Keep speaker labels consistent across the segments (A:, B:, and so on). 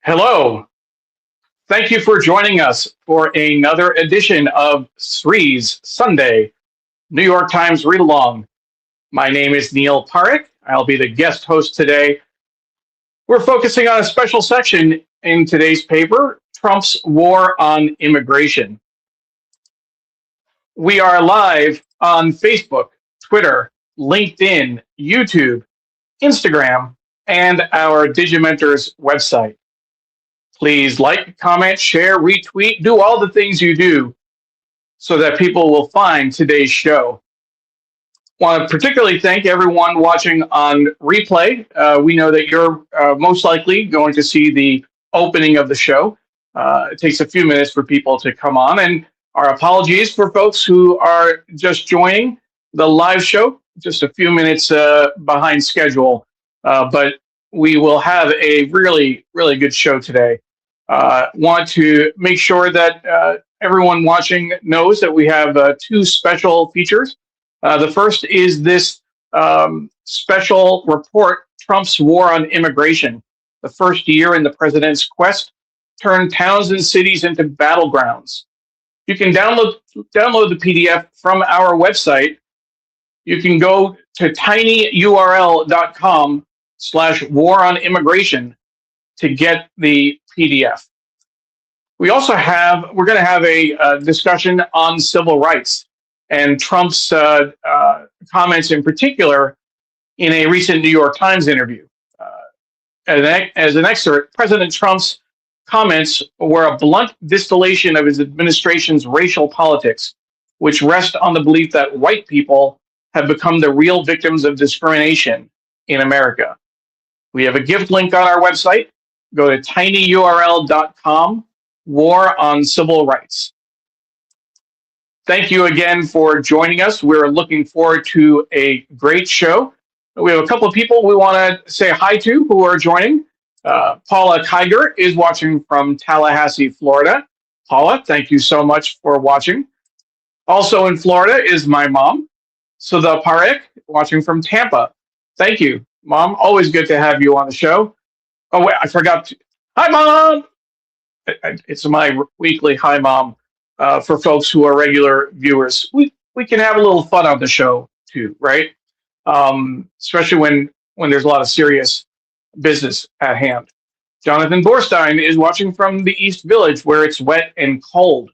A: Hello. Thank you for joining us for another edition of Sree's Sunday New York Times Read Along. My name is Neil Parekh. I'll be the guest host today. We're focusing on a special section in today's paper, Trump's War on Immigration. We are live on Facebook, Twitter, LinkedIn, YouTube, Instagram, and our Digimentors website. Please like, comment, share, retweet, do all the things you do so that people will find today's show. Want to particularly thank everyone watching on replay. We know that you're most likely going to see the opening of the show. It takes a few minutes for people to come on, and our apologies for folks who are just joining the live show, just a few minutes behind schedule, but we will have a really, really good show today. Want to make sure that everyone watching knows that we have two special features. The first is this special report, Trump's War on Immigration, the first year in the president's quest turned towns and cities into battlegrounds. You can download the PDF from our website. You can go to tinyurl.com/war on immigration to get the PDF. We're going to have a discussion on civil rights and Trump's comments in particular in a recent New York Times interview. As an excerpt, President Trump's comments were a blunt distillation of his administration's racial politics, which rest on the belief that white people have become the real victims of discrimination in America. We have a gift link on our website. Go to tinyurl.com, War on Civil Rights. Thank you again for joining us. We're looking forward to a great show. We have a couple of people we want to say hi to who are joining. Paula Kiger is watching from Tallahassee, Florida. Paula, thank you so much for watching. Also in Florida is my mom, Sudha Parekh, watching from Tampa. Thank you, Mom. Always good to have you on the show. Oh, wait, I forgot to. Hi, Mom! It's my weekly hi, Mom. For folks who are regular viewers, we can have a little fun on the show too, right? Especially when there's a lot of serious business at hand. Jonathan Borstein is watching from the East Village, where it's wet and cold.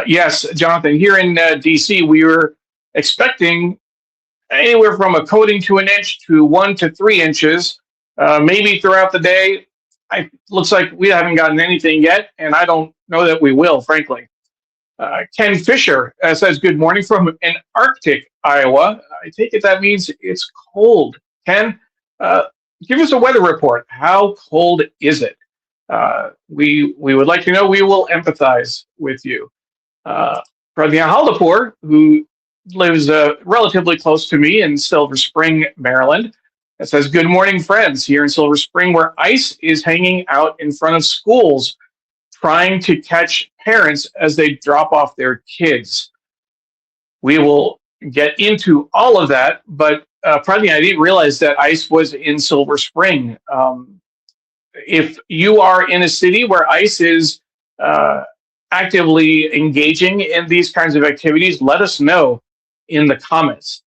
A: Yes, Jonathan, here in DC, we were expecting anywhere from a coating to an inch to 1 to 3 inches, maybe throughout the day. Looks like we haven't gotten anything yet, and I don't know that we will, frankly. Ken Fisher says, good morning from an Arctic, Iowa. I take it that means it's cold. Ken, give us a weather report. How cold is it? We would like to know. We will empathize with you. Pradnya Haldapur, who lives relatively close to me in Silver Spring, Maryland, it says, good morning, friends, here in Silver Spring, where ICE is hanging out in front of schools trying to catch parents as they drop off their kids. We will get into all of that, but Pradnya, I didn't realize that ICE was in Silver Spring. If you are in a city where ICE is actively engaging in these kinds of activities, let us know in the comments.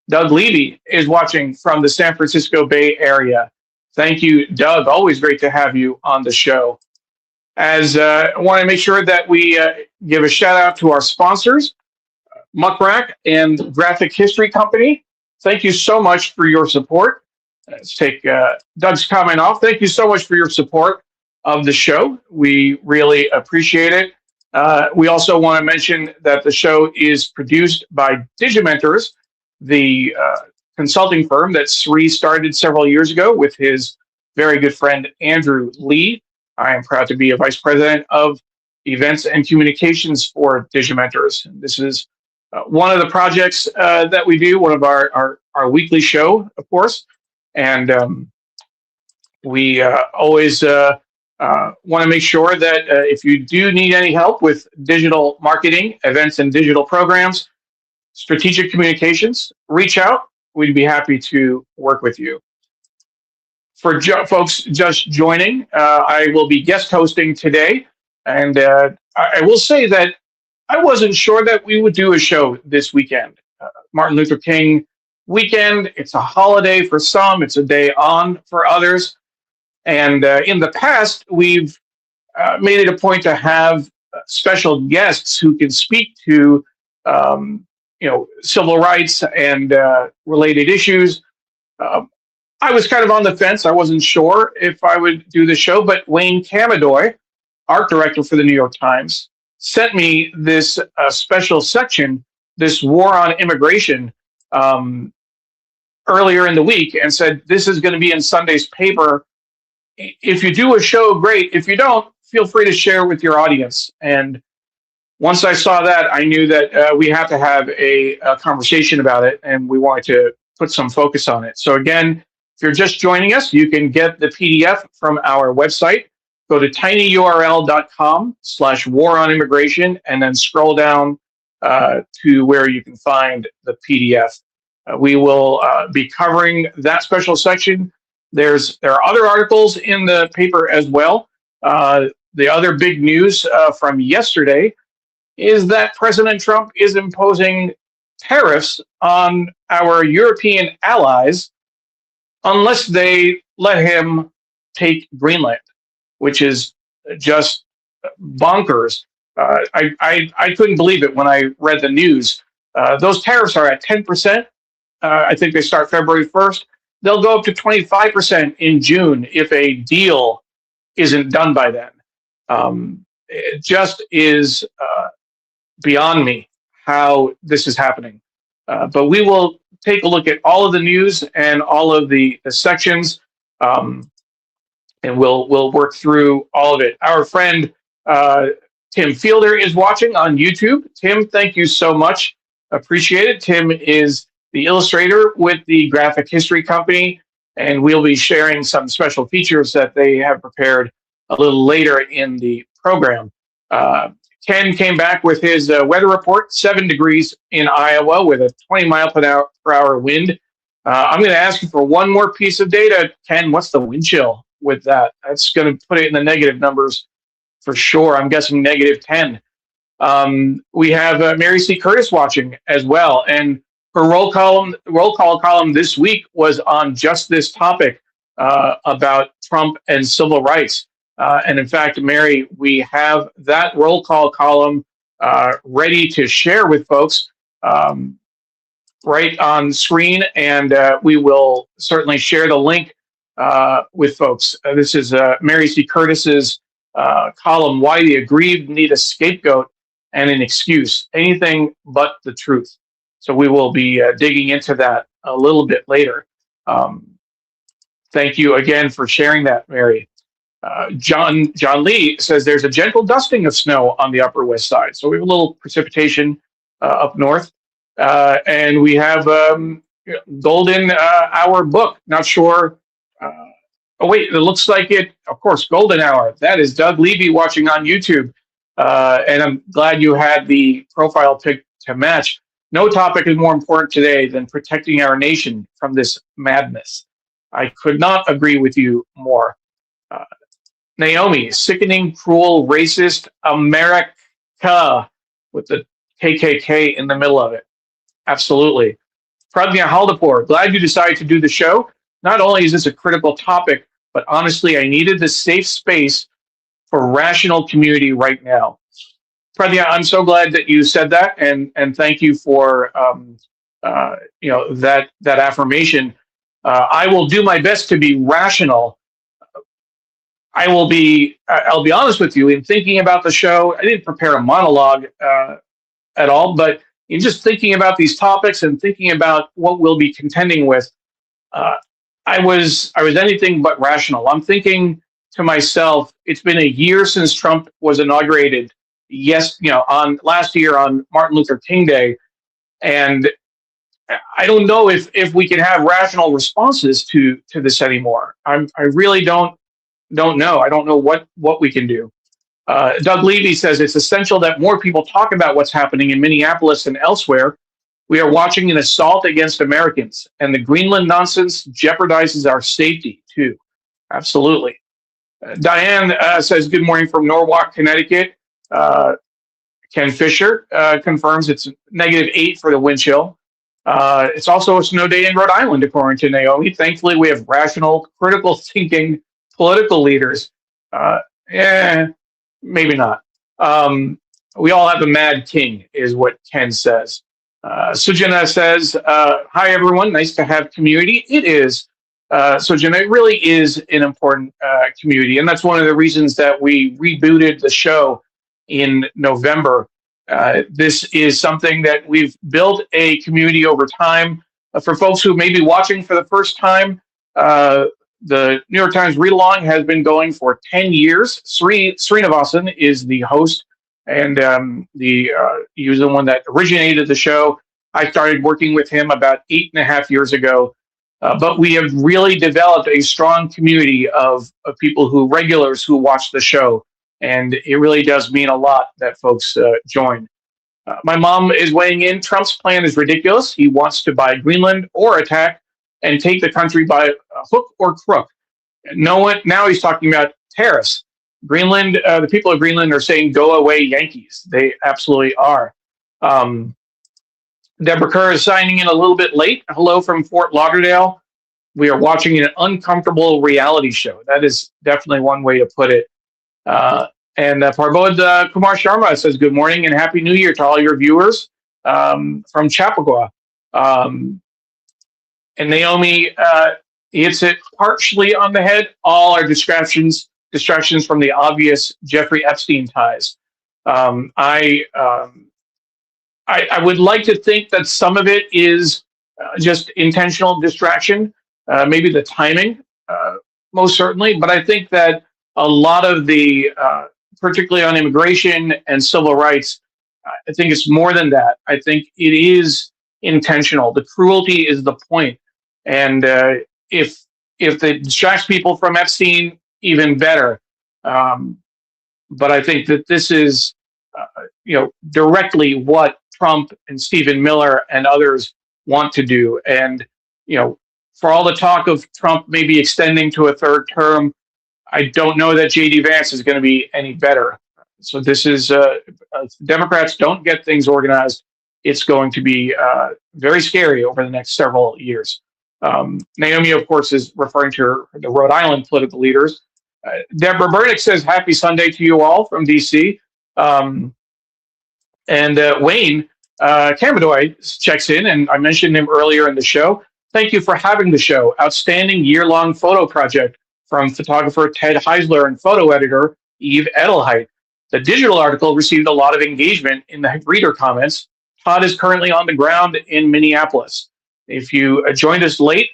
A: Doug Levy is watching from the San Francisco Bay Area. Thank you, Doug. Always great to have you on the show. As I want to make sure that we give a shout out to our sponsors, Muck Rack and Graphic History Company. Thank you so much for your support. Let's take Doug's comment off. Thank you so much for your support of the show. We really appreciate it. We also want to mention that the show is produced by Digimentors, the consulting firm that Sree started several years ago with his very good friend Andrew Lee. I am proud to be a vice president of events and communications for Digimentors. This is one of the projects that we do, one of our weekly show, of course. And we always want to make sure that if you do need any help with digital marketing, events and digital programs, strategic communications, reach out. We'd be happy to work with you. For folks just joining, I will be guest hosting today. And I will say that I wasn't sure that we would do a show this weekend. Martin Luther King weekend, it's a holiday for some, it's a day on for others. And in the past, we've made it a point to have special guests who can speak to, civil rights and related issues. Uh, I was kind of on the fence. I wasn't sure if I would do the show, but Wayne Camadoy, art director for the New York Times, sent me this special section, this war on immigration, earlier in the week, and said, this is going to be in Sunday's paper. If you do a show, great. If you don't, feel free to share with your audience. And once I saw that, I knew that we have to have a conversation about it, and we wanted to put some focus on it. So again, if you're just joining us, you can get the PDF from our website. Go to tinyurl.com/war on immigration, and then scroll down to where you can find the PDF. We will be covering that special section. There are other articles in the paper as well. The other big news from yesterday is that President Trump is imposing tariffs on our European allies unless they let him take Greenland, which is just bonkers. I couldn't believe it when I read the news. Those tariffs are at 10%. I think they start February 1st. They'll go up to 25% in June if a deal isn't done by then. It just is beyond me how this is happening. But we will take a look at all of the news and all of the sections, and we'll work through all of it. Our friend Tim Fielder is watching on YouTube. Tim, thank you so much. Appreciate it. Tim is the illustrator with the Graphic History Company, and we'll be sharing some special features that they have prepared a little later in the program. Ken came back with his weather report, 7 degrees in Iowa with a 20 mile per hour wind. I'm going to ask you for one more piece of data. Ken, what's the wind chill with that? That's going to put it in the negative numbers for sure. I'm guessing -10. We have Mary C. Curtis watching as well. And her roll call column this week was on just this topic about Trump and civil rights. And in fact, Mary, we have that roll call column ready to share with folks right on screen, and we will certainly share the link with folks. This is Mary C. Curtis's column, Why the Aggrieved Need a Scapegoat and an Excuse, Anything But the Truth. So we will be digging into that a little bit later. Thank you again for sharing that, Mary. John Lee says there's a gentle dusting of snow on the Upper West Side. So we have a little precipitation up north. And we have Golden Hour book. Not sure. Oh, wait, it looks like it. Of course, Golden Hour. That is Doug Levy watching on YouTube. And I'm glad you had the profile pic to match. No topic is more important today than protecting our nation from this madness. I could not agree with you more. Naomi, sickening, cruel, racist America with the KKK in the middle of it. Absolutely. Pradnya Haldapur, glad you decided to do the show. Not only is this a critical topic, but honestly, I needed this safe space for rational community right now. Pradnya, I'm so glad that you said that, and thank you for that affirmation. I will do my best to be rational. I'll be honest with you, in thinking about the show, I didn't prepare a monologue at all, but in just thinking about these topics and thinking about what we'll be contending with, I was anything but rational. I'm thinking to myself, it's been a year since Trump was inaugurated. Yes, on last year on Martin Luther King Day, and I don't know if we can have rational responses to this anymore. I really don't know. I don't know what we can do. Doug Levy says it's essential that more people talk about what's happening in Minneapolis and elsewhere. We are watching an assault against Americans, and the Greenland nonsense jeopardizes our safety too. Absolutely. Diane says, good morning from Norwalk, Connecticut. Uh, Ken Fisher confirms it's -8 for the wind chill. It's also a snow day in Rhode Island, according to Naomi. Thankfully, we have rational, critical thinking political leaders. Uh, eh, Maybe not. Um, we all have a mad king, is what Ken says. Sujana says, hi, everyone. Nice to have community. It is. Sujana, it really is an important community. And that's one of the reasons that we rebooted the show in November. This is something that we've built a community over time. For folks who may be watching for the first time, the New York Times Read Along has been going for 10 years. Sree Sreenivasan is the host, and he was the one that originated the show. I started working with him about 8.5 years ago. But we have really developed a strong community of people regulars who watch the show. And it really does mean a lot that folks join. My mom is weighing in. Trump's plan is ridiculous. He wants to buy Greenland or attack and take the country by hook or crook. No one, now he's talking about tariffs. Greenland, the people of Greenland are saying, go away, Yankees. They absolutely are. Deborah Kerr is signing in a little bit late. Hello from Fort Lauderdale. We are watching an uncomfortable reality show. That is definitely one way to put it. Parbod Kumar Sharma says, good morning and Happy New Year to all your viewers from Chappaqua. And Naomi hits it partially on the head. All are distractions from the obvious Jeffrey Epstein ties. I would like to think that some of it is just intentional distraction, maybe the timing, most certainly. But I think that a lot of the, particularly on immigration and civil rights, I think it's more than that. I think it is intentional. The cruelty is the point. And if it distracts people from Epstein, even better. But I think that this is, directly what Trump and Stephen Miller and others want to do. And, for all the talk of Trump maybe extending to a third term, I don't know that J.D. Vance is going to be any better. So this is, Democrats don't get things organized. It's going to be very scary over the next several years. Naomi, of course, is referring to the Rhode Island political leaders. Deborah Burdick says, happy Sunday to you all from D.C. Wayne Camadoy checks in, and I mentioned him earlier in the show. Thank you for having the show. Outstanding year-long photo project from photographer Ted Heisler and photo editor Eve Edelheit. The digital article received a lot of engagement in the reader comments. Todd is currently on the ground in Minneapolis. If you joined us late,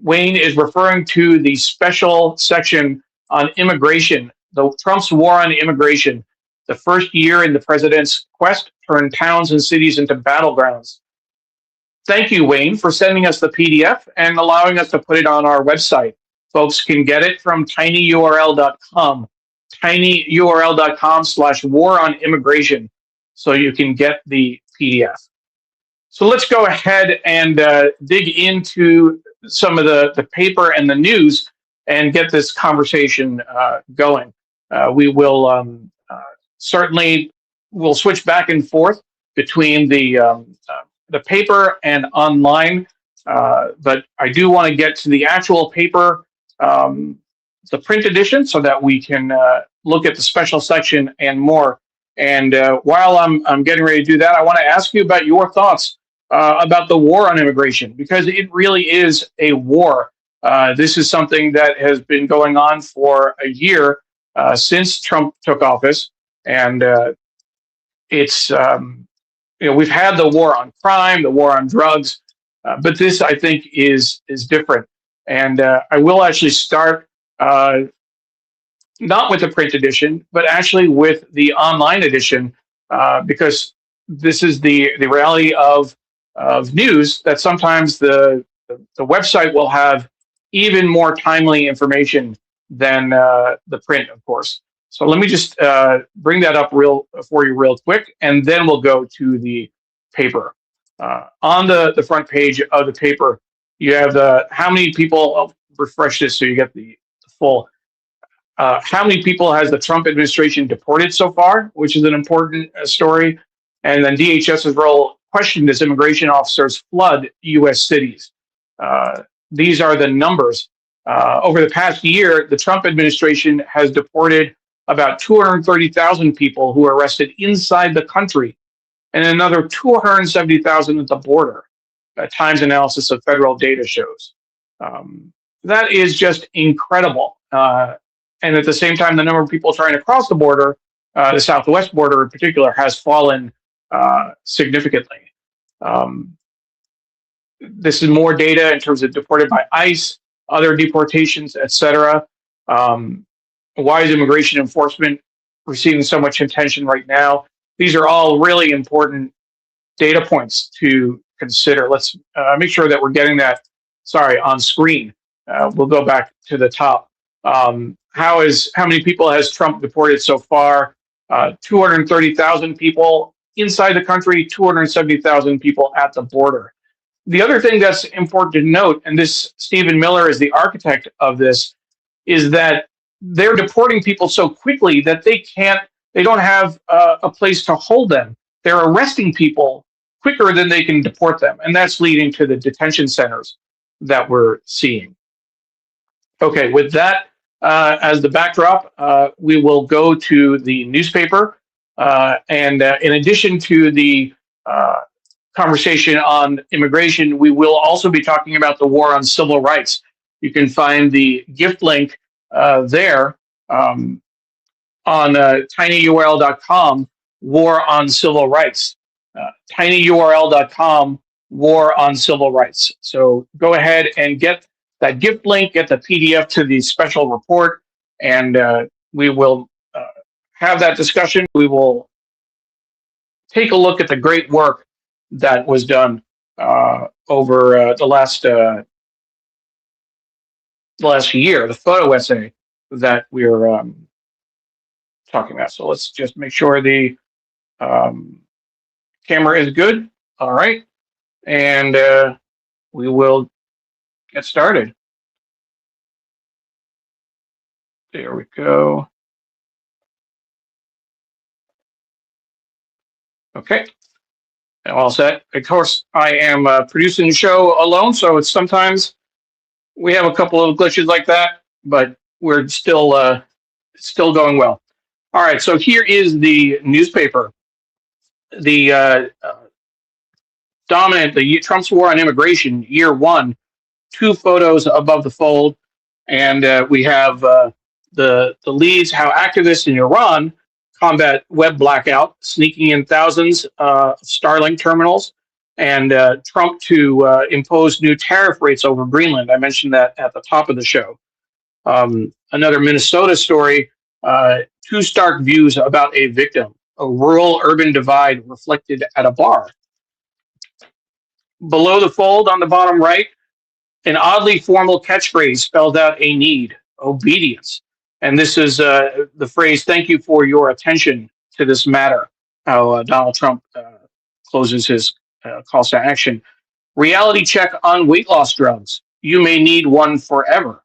A: Wayne is referring to the special section on immigration, Trump's war on immigration. The first year in the president's quest turned towns and cities into battlegrounds. Thank you, Wayne, for sending us the PDF and allowing us to put it on our website. Folks can get it from tinyurl.com, tinyurl.com/war on immigration, so you can get the PDF. So let's go ahead and dig into some of the paper and the news and get this conversation going. We will certainly we'll switch back and forth between the paper and online, but I do want to get to the actual paper, the print edition, so that we can look at the special section and more. And while I'm getting ready to do that, I want to ask you about your thoughts about the war on immigration, because it really is a war. This is something that has been going on for a year since Trump took office, and it's we've had the war on crime, the war on drugs, but this, I think, is different. And I will actually start not with the print edition, but actually with the online edition, because this is the reality of news, that sometimes the website will have even more timely information than the print, of course. So let me just bring that up for you real quick, and then we'll go to the paper. On the front page of the paper, you have how many people refresh this so you get the full. How many people has the Trump administration deported so far, which is an important story. And then DHS's role questioned as immigration officers flood U.S. cities. These are the numbers. Over the past year, the Trump administration has deported about 230,000 people who were arrested inside the country and another 270,000 at the border. Times analysis of federal data shows. That is just incredible. And at the same time, the number of people trying to cross the border, the southwest border in particular, has fallen significantly. This is more data in terms of deported by ICE, other deportations, etc. Why is immigration enforcement receiving so much attention right now? These are all really important data points to consider. Let's make sure that we're getting that, on screen. We'll go back to the top. How many people has Trump deported so far? 230,000 people inside the country, 270,000 people at the border. The other thing that's important to note, and this Stephen Miller is the architect of this, is that they're deporting people so quickly that they don't have a place to hold them. They're arresting people quicker than they can deport them, and that's leading to the detention centers that we're seeing. Okay, with that as the backdrop, we will go to the newspaper. And in addition to the conversation on immigration, we will also be talking about the war on civil rights. You can find the gift link there on tinyurl.com, War on Civil Rights. Tinyurl.com, War on Civil Rights. So go ahead and get that gift link, get the PDF to the special report, and we will have that discussion. We will take a look at the great work that was done over the last year, the photo essay that we're talking about. So let's just make sure the camera is good. All right. And we will get started. There we go. Okay. All set. Of course, I am producing the show alone, so it's sometimes we have a couple of glitches like that, but we're still going well. All right. So here is the newspaper. The Trump's war on immigration, year one. 2 photos above the fold, and we have the leads: how activists in Iran combat web blackout, sneaking in thousands of Starlink terminals, and Trump to impose new tariff rates over Greenland. I mentioned that at the top of the show. Another Minnesota story: 2 stark views about a victim, a rural-urban divide reflected at a bar. Below the fold on the bottom right, an oddly formal catchphrase spells out a need: obedience. And this is the phrase, "Thank you for your attention to this matter," how Donald Trump closes his calls to action. Reality check on weight loss drugs. You may need one forever.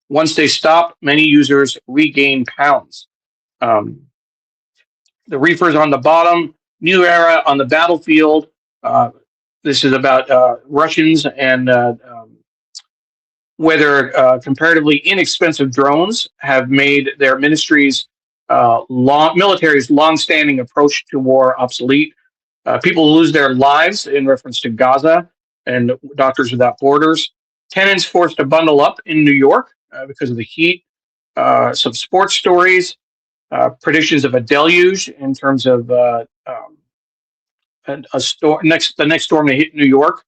A: Once they stop, many users regain pounds. The reefers on the bottom, new era on the battlefield. This is about Russians and whether comparatively inexpensive drones have made their military's long-standing approach to war obsolete. People lose their lives in reference to Gaza and Doctors Without Borders. Tenants forced to bundle up in New York because of the heat. Some sports stories, predictions of a deluge in terms of the next storm to hit New York.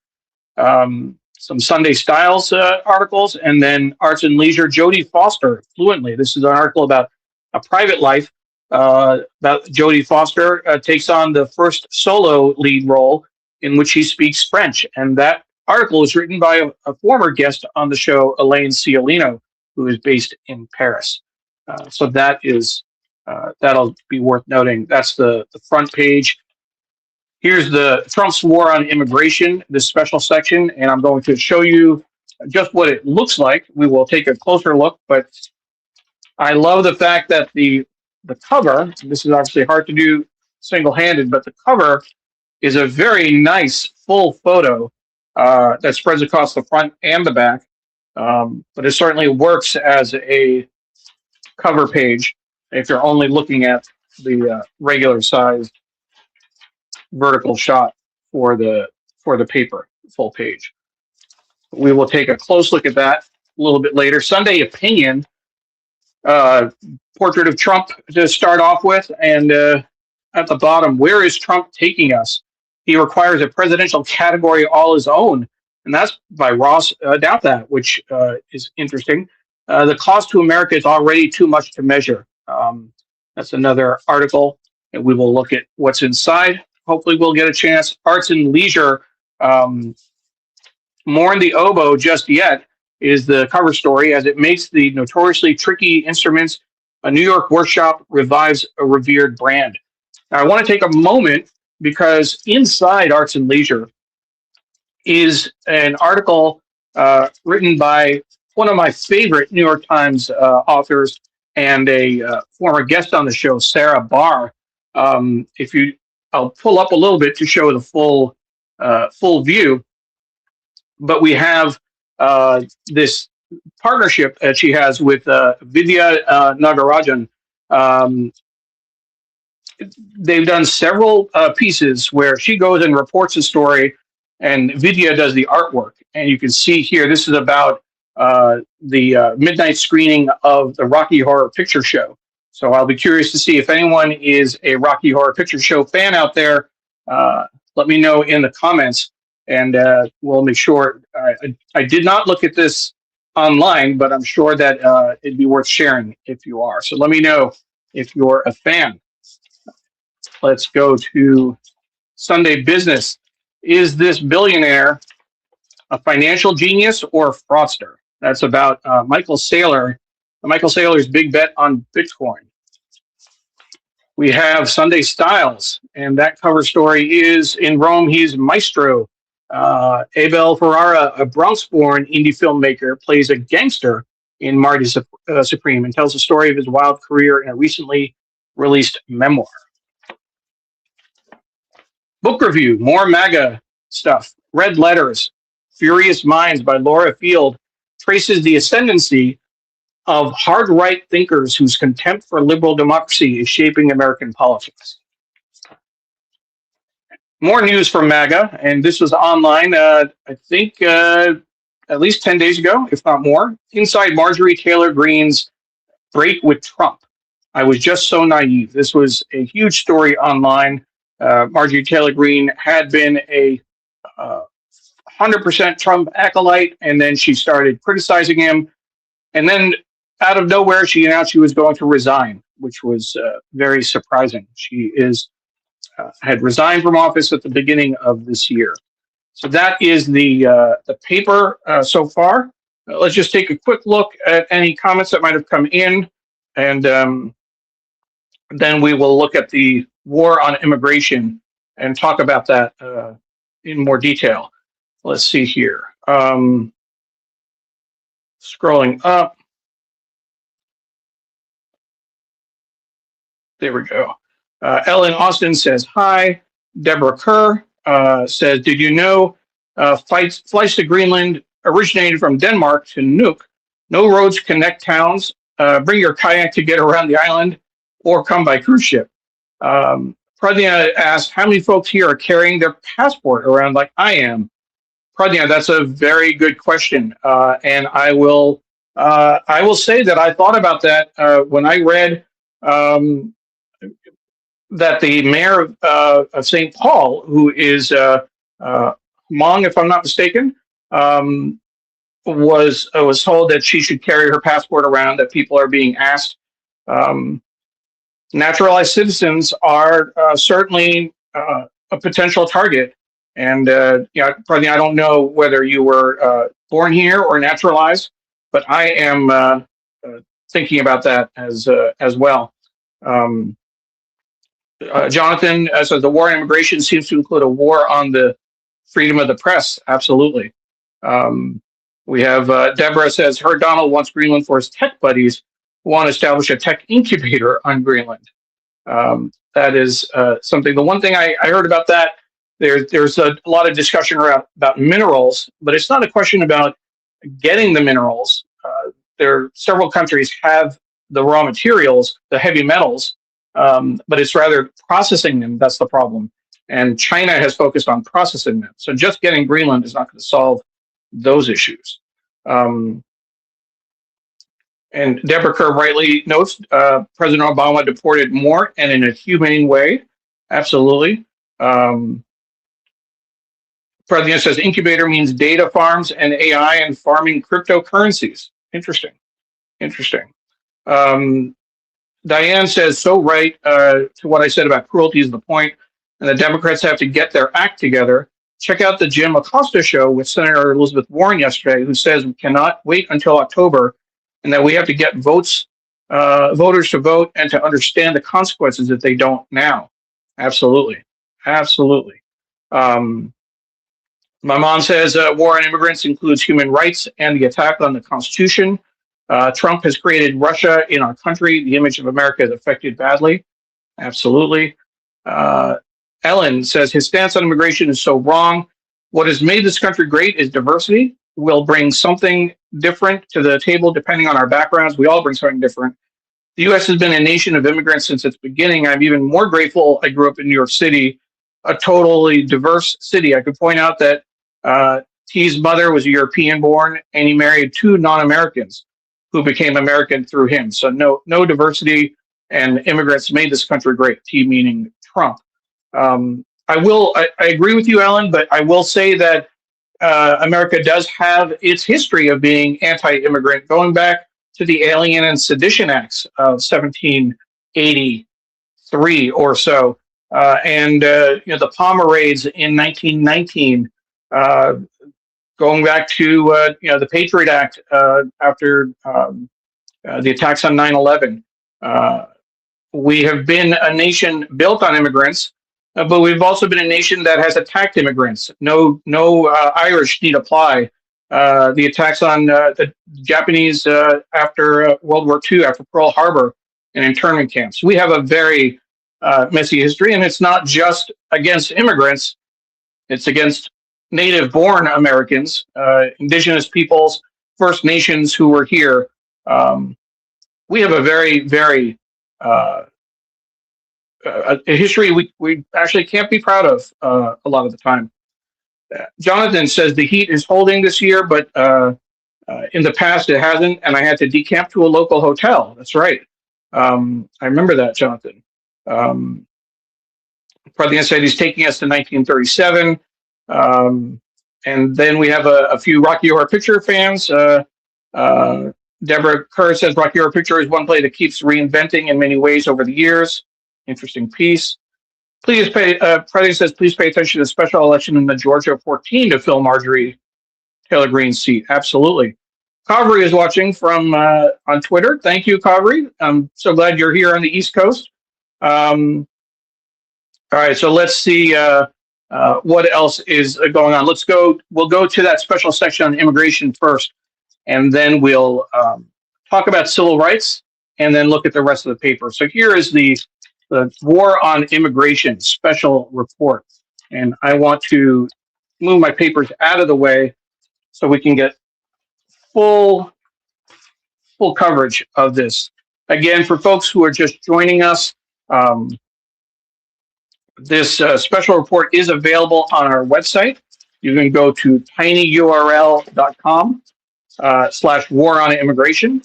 A: Some Sunday Styles articles, and then Arts and Leisure. Jodie Foster, fluently. This is an article about a private life. About Jodie Foster takes on the first solo lead role in which she speaks French, and that article was written by a former guest on the show, Elaine Ciolino, who is based in Paris. So that is that'll be worth noting. That's the front page. Here's the Trump's war on immigration, this special section, and I'm going to show you just what it looks like. We will take a closer look, but I love the fact that the cover, this is obviously hard to do single-handed, but the cover is a very nice full photo that spreads across the front and the back. But it certainly works as a cover page if you're only looking at the regular size vertical shot for the paper full page. We will take a close look at that a little bit later. Sunday Opinion, uh, portrait of Trump to start off with, and at the bottom, where is Trump taking us? He requires a presidential category all his own, and that's by Ross Doubt That, which is interesting. The cost to America is already too much to measure. That's another article, and we will look at what's inside. Hopefully, we'll get a chance. Arts and Leisure, more in the oboe just yet, is the cover story as it makes the notoriously tricky instruments. A New York workshop revives a revered brand. Now, I want to take a moment because inside Arts and Leisure is an article written by one of my favorite New York Times authors and a former guest on the show, Sarah Barr. I'll pull up a little bit to show the full view, but we have this partnership that she has with Vidya Nagarajan. They've done several pieces where she goes and reports a story, and Vidya does the artwork. And you can see here, this is about the midnight screening of the Rocky Horror Picture Show. So I'll be curious to see if anyone is a Rocky Horror Picture Show fan out there. Let me know in the comments, and we'll make sure. I did not look at this online, but I'm sure that it'd be worth sharing if you are. So let me know if you're a fan. Let's go to Sunday Business. Is this billionaire a financial genius or a fraudster? That's about Michael Saylor. Michael Saylor's big bet on Bitcoin. We have Sunday Styles, and that cover story is in Rome. He's Maestro. Abel Ferrara, a Bronx-born indie filmmaker, plays a gangster in Marty Supreme and tells the story of his wild career in a recently released memoir. Book review, more MAGA stuff. Red Letters, Furious Minds by Laura Field traces the ascendancy of hard-right thinkers whose contempt for liberal democracy is shaping American politics. More news from MAGA, and this was online, I think, at least 10 days ago, if not more. Inside Marjorie Taylor Greene's break with Trump. I was just so naive. This was a huge story online. Marjorie Taylor Greene had been a 100% Trump acolyte, and then she started criticizing him. And then out of nowhere, she announced she was going to resign, which was very surprising. She had resigned from office at the beginning of this year. So that is the paper so far. Let's just take a quick look at any comments that might have come in, and then we will look at the war on immigration and talk about that in more detail. Let's see here. Scrolling up. There we go. Ellen Austin says, hi. Deborah Kerr says, did you know flights to Greenland originated from Denmark to Nuuk? No roads connect towns. Bring your kayak to get around the island or come by cruise ship. Pradnya asked, how many folks here are carrying their passport around like I am? Pradnya, that's a very good question. And I will say that I thought about that when I read that the mayor of St. Paul, who is Hmong, if I'm not mistaken, was told that she should carry her passport around, that people are being asked. Naturalized citizens are certainly a potential target. And probably I don't know whether you were born here or naturalized, but I am thinking about that as well. Jonathan says the war on immigration seems to include a war on the freedom of the press. Absolutely. We have Deborah says, heard Donald wants Greenland for his tech buddies who want to establish a tech incubator on Greenland. That is something. The one thing I heard about that, there's a lot of discussion around about minerals, but it's not a question about getting the minerals. There several countries have the raw materials, the heavy metals, but it's rather processing them that's the problem. And China has focused on processing them. So just getting Greenland is not going to solve those issues. And Deborah Kerr rightly notes President Obama deported more and in a humane way. Absolutely. President says incubator means data farms and AI and farming cryptocurrencies. Interesting. Diane says, so right to what I said about cruelty is the point, and the Democrats have to get their act together. Check out the Jim Acosta show with Senator Elizabeth Warren yesterday, who says we cannot wait until October and that we have to get voters to vote and to understand the consequences if they don't now. Absolutely. My mom says war on immigrants includes human rights and the attack on the Constitution. Trump has created Russia in our country. The image of America is affected badly. Absolutely. Ellen says his stance on immigration is so wrong. What has made this country great is diversity. We'll bring something different to the table depending on our backgrounds. We all bring something different. The U.S. has been a nation of immigrants since its beginning. I'm even more grateful I grew up in New York City, a totally diverse city. I could point out that T's mother was European born and he married 2 non-Americans who became American through him. So no diversity, and immigrants made this country great. T meaning Trump. I agree with you, Ellen, but I will say that America does have its history of being anti-immigrant, going back to the Alien and Sedition Acts of 1783 or so, and the Palmer raids in 1919. Going back to the Patriot Act after the attacks on 9/11. We have been a nation built on immigrants, but we've also been a nation that has attacked immigrants. No Irish need apply. The attacks on the Japanese after World War II, after Pearl Harbor, and internment camps. We have a very messy history, and it's not just against immigrants. It's against native-born Americans, indigenous peoples, First Nations who were here. We have a very, very a history we actually can't be proud of a lot of the time. Jonathan says the heat is holding this year, but in the past it hasn't, and I had to decamp to a local hotel. That's right. I remember that, Jonathan. President said he's taking us to 1937. And then we have a few Rocky Horror Picture fans. Deborah Kerr says Rocky Horror Picture is one play that keeps reinventing in many ways over the years. Interesting piece. President says, please pay attention to the special election in the Georgia 14 to fill Marjorie Taylor Greene's seat. Absolutely. Kavri is watching from on Twitter. Thank you, Kavri. I'm so glad you're here on the East Coast. All right, so let's see what else is going on. We'll go to that special section on immigration first, and then we'll talk about civil rights, and then look at the rest of the paper. So here is the War on Immigration special report. And I want to move my papers out of the way so we can get full coverage of this. Again, for folks who are just joining us, this special report is available on our website. You can go to tinyurl.com/war on immigration.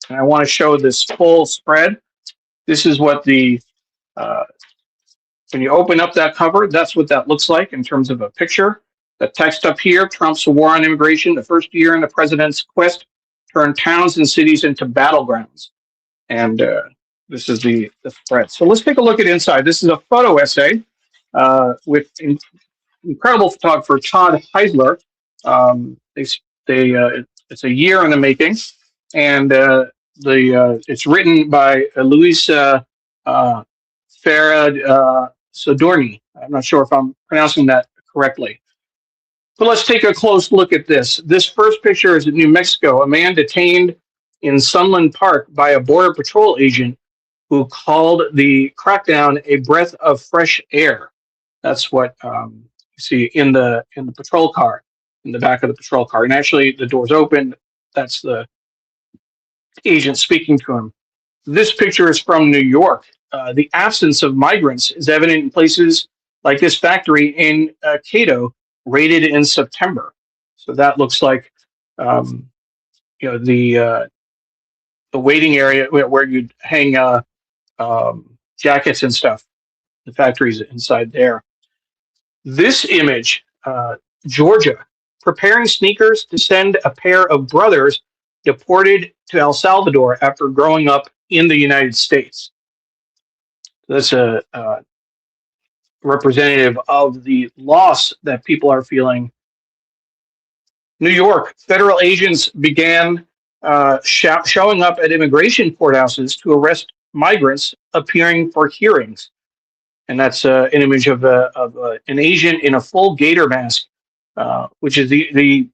A: And I want to show this full spread. This is what when you open up that cover, that's what that looks like in terms of a picture. The text up here, Trump's war on immigration, the first year in the president's quest turned towns and cities into battlegrounds. And this is the spread. So let's take a look at inside. This is a photo essay with incredible photographer Todd Heisler. It's a year in the making, and it's written by Luis Farad Sodorni. I'm not sure if I'm pronouncing that correctly. So let's take a close look at this. This first picture is in New Mexico, a man detained in Sunland Park by a Border Patrol agent who called the crackdown a breath of fresh air. That's what you see in the patrol car, in the back of the patrol car. And actually, the door's open. That's the agent speaking to him. This picture is from New York. The absence of migrants is evident in places like this factory in Cato, raided in September. So that looks like um, the waiting area where you'd hang jackets and stuff. The factory's inside there. This image, Georgia, preparing sneakers to send a pair of brothers deported to El Salvador after growing up in the United States. That's a representative of the loss that people are feeling. New York, federal agents began showing up at immigration courthouses to arrest migrants appearing for hearings. And that's an image of an Asian in a full gator mask, which is the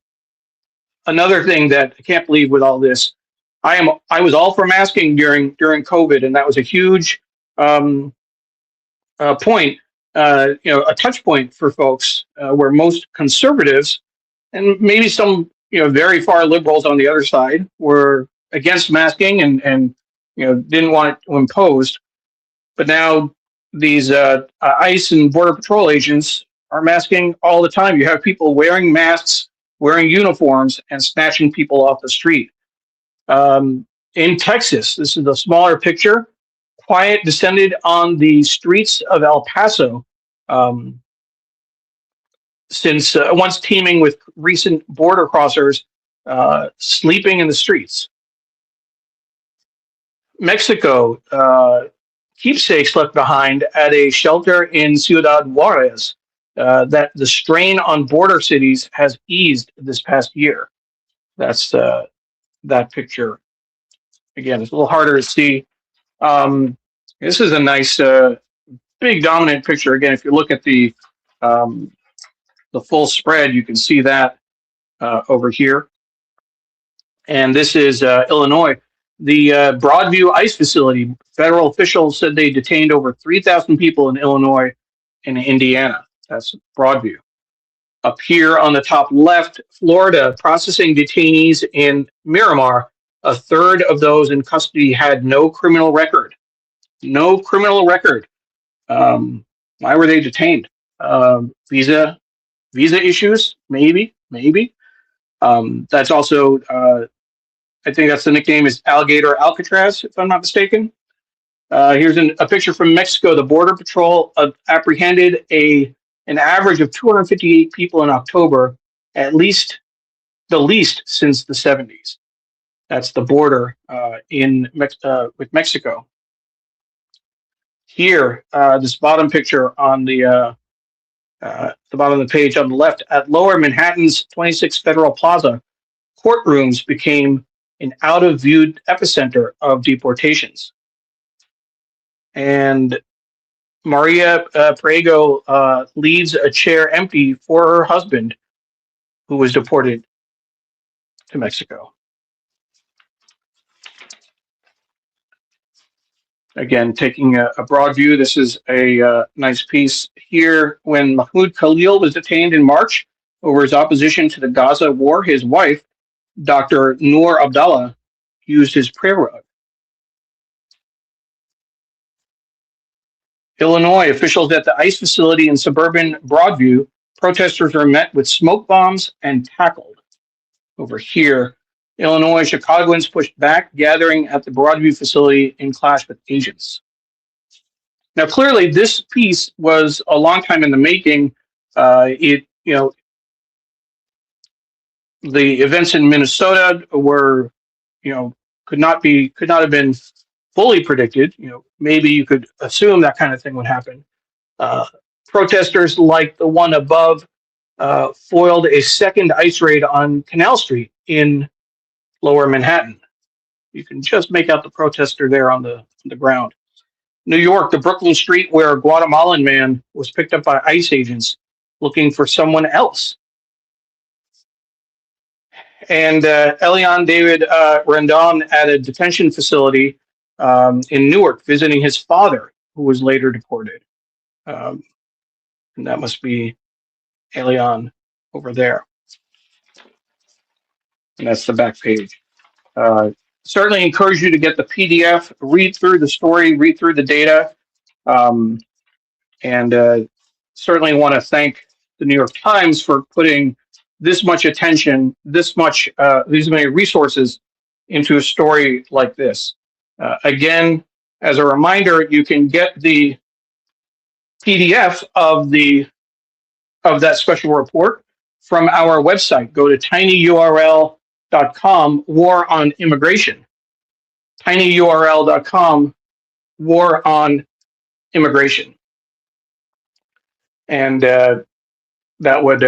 A: another thing that I can't believe with all this. I was all for masking during COVID, and that was a huge point, a touch point for folks where most conservatives and maybe some very far liberals on the other side were against masking and didn't want it imposed. But now these ICE and Border Patrol agents are masking all the time. You have people wearing masks, wearing uniforms, and snatching people off the street. In Texas, this is a smaller picture. Quiet descended on the streets of El Paso, since once teeming with recent border crossers sleeping in the streets. Mexico, keepsakes left behind at a shelter in Ciudad Juarez, that the strain on border cities has eased this past year. That's that picture. Again, it's a little harder to see. This is a nice, big dominant picture. Again, if you look at the full spread, you can see that over here. And this is Illinois. The Broadview ICE facility, federal officials said they detained over 3,000 people in Illinois and Indiana. That's Broadview. Up here on the top left, Florida, processing detainees in Miramar. A third of those in custody had no criminal record. No criminal record. Why were they detained? Visa issues? Maybe. That's also, I think that's the nickname is Alligator Alcatraz, if I'm not mistaken. Here's a picture from Mexico. The Border Patrol apprehended an average of 258 people in October, the least since the 70s. That's the border with Mexico. Here, this bottom picture on the bottom of the page on the left, at Lower Manhattan's 26 Federal Plaza, courtrooms became an out-of-view epicenter of deportations. And Maria Parekh leaves a chair empty for her husband, who was deported to Mexico. Again, taking a broad view, this is a nice piece here. When Mahmoud Khalil was detained in March over his opposition to the Gaza war, his wife, Dr. Noor Abdallah, used his prayer rug. Illinois, officials at the ICE facility in suburban Broadview, protesters are met with smoke bombs and tackled. Over here, Illinois, Chicagoans pushed back, gathering at the Broadview facility in clash with agents. Now, clearly, this piece was a long time in the making. The events in Minnesota were, could not have been fully predicted. Maybe you could assume that kind of thing would happen. Protesters like the one above foiled a second ICE raid on Canal Street in Lower Manhattan. You can just make out the protester there on the ground. New York, the Brooklyn street where a Guatemalan man was picked up by ICE agents looking for someone else. and Elian David Rendon at a detention facility in Newark, visiting his father, who was later deported. And that must be Elian over there. And that's the back page. Certainly encourage you to get the PDF, read through the story, read through the data, and certainly want to thank the New York Times for putting this much attention, these many resources into a story like this. Again, as a reminder, you can get the PDF of that special report from our website. Go to tinyurl.com, War on Immigration. tinyurl.com, War on Immigration. And that would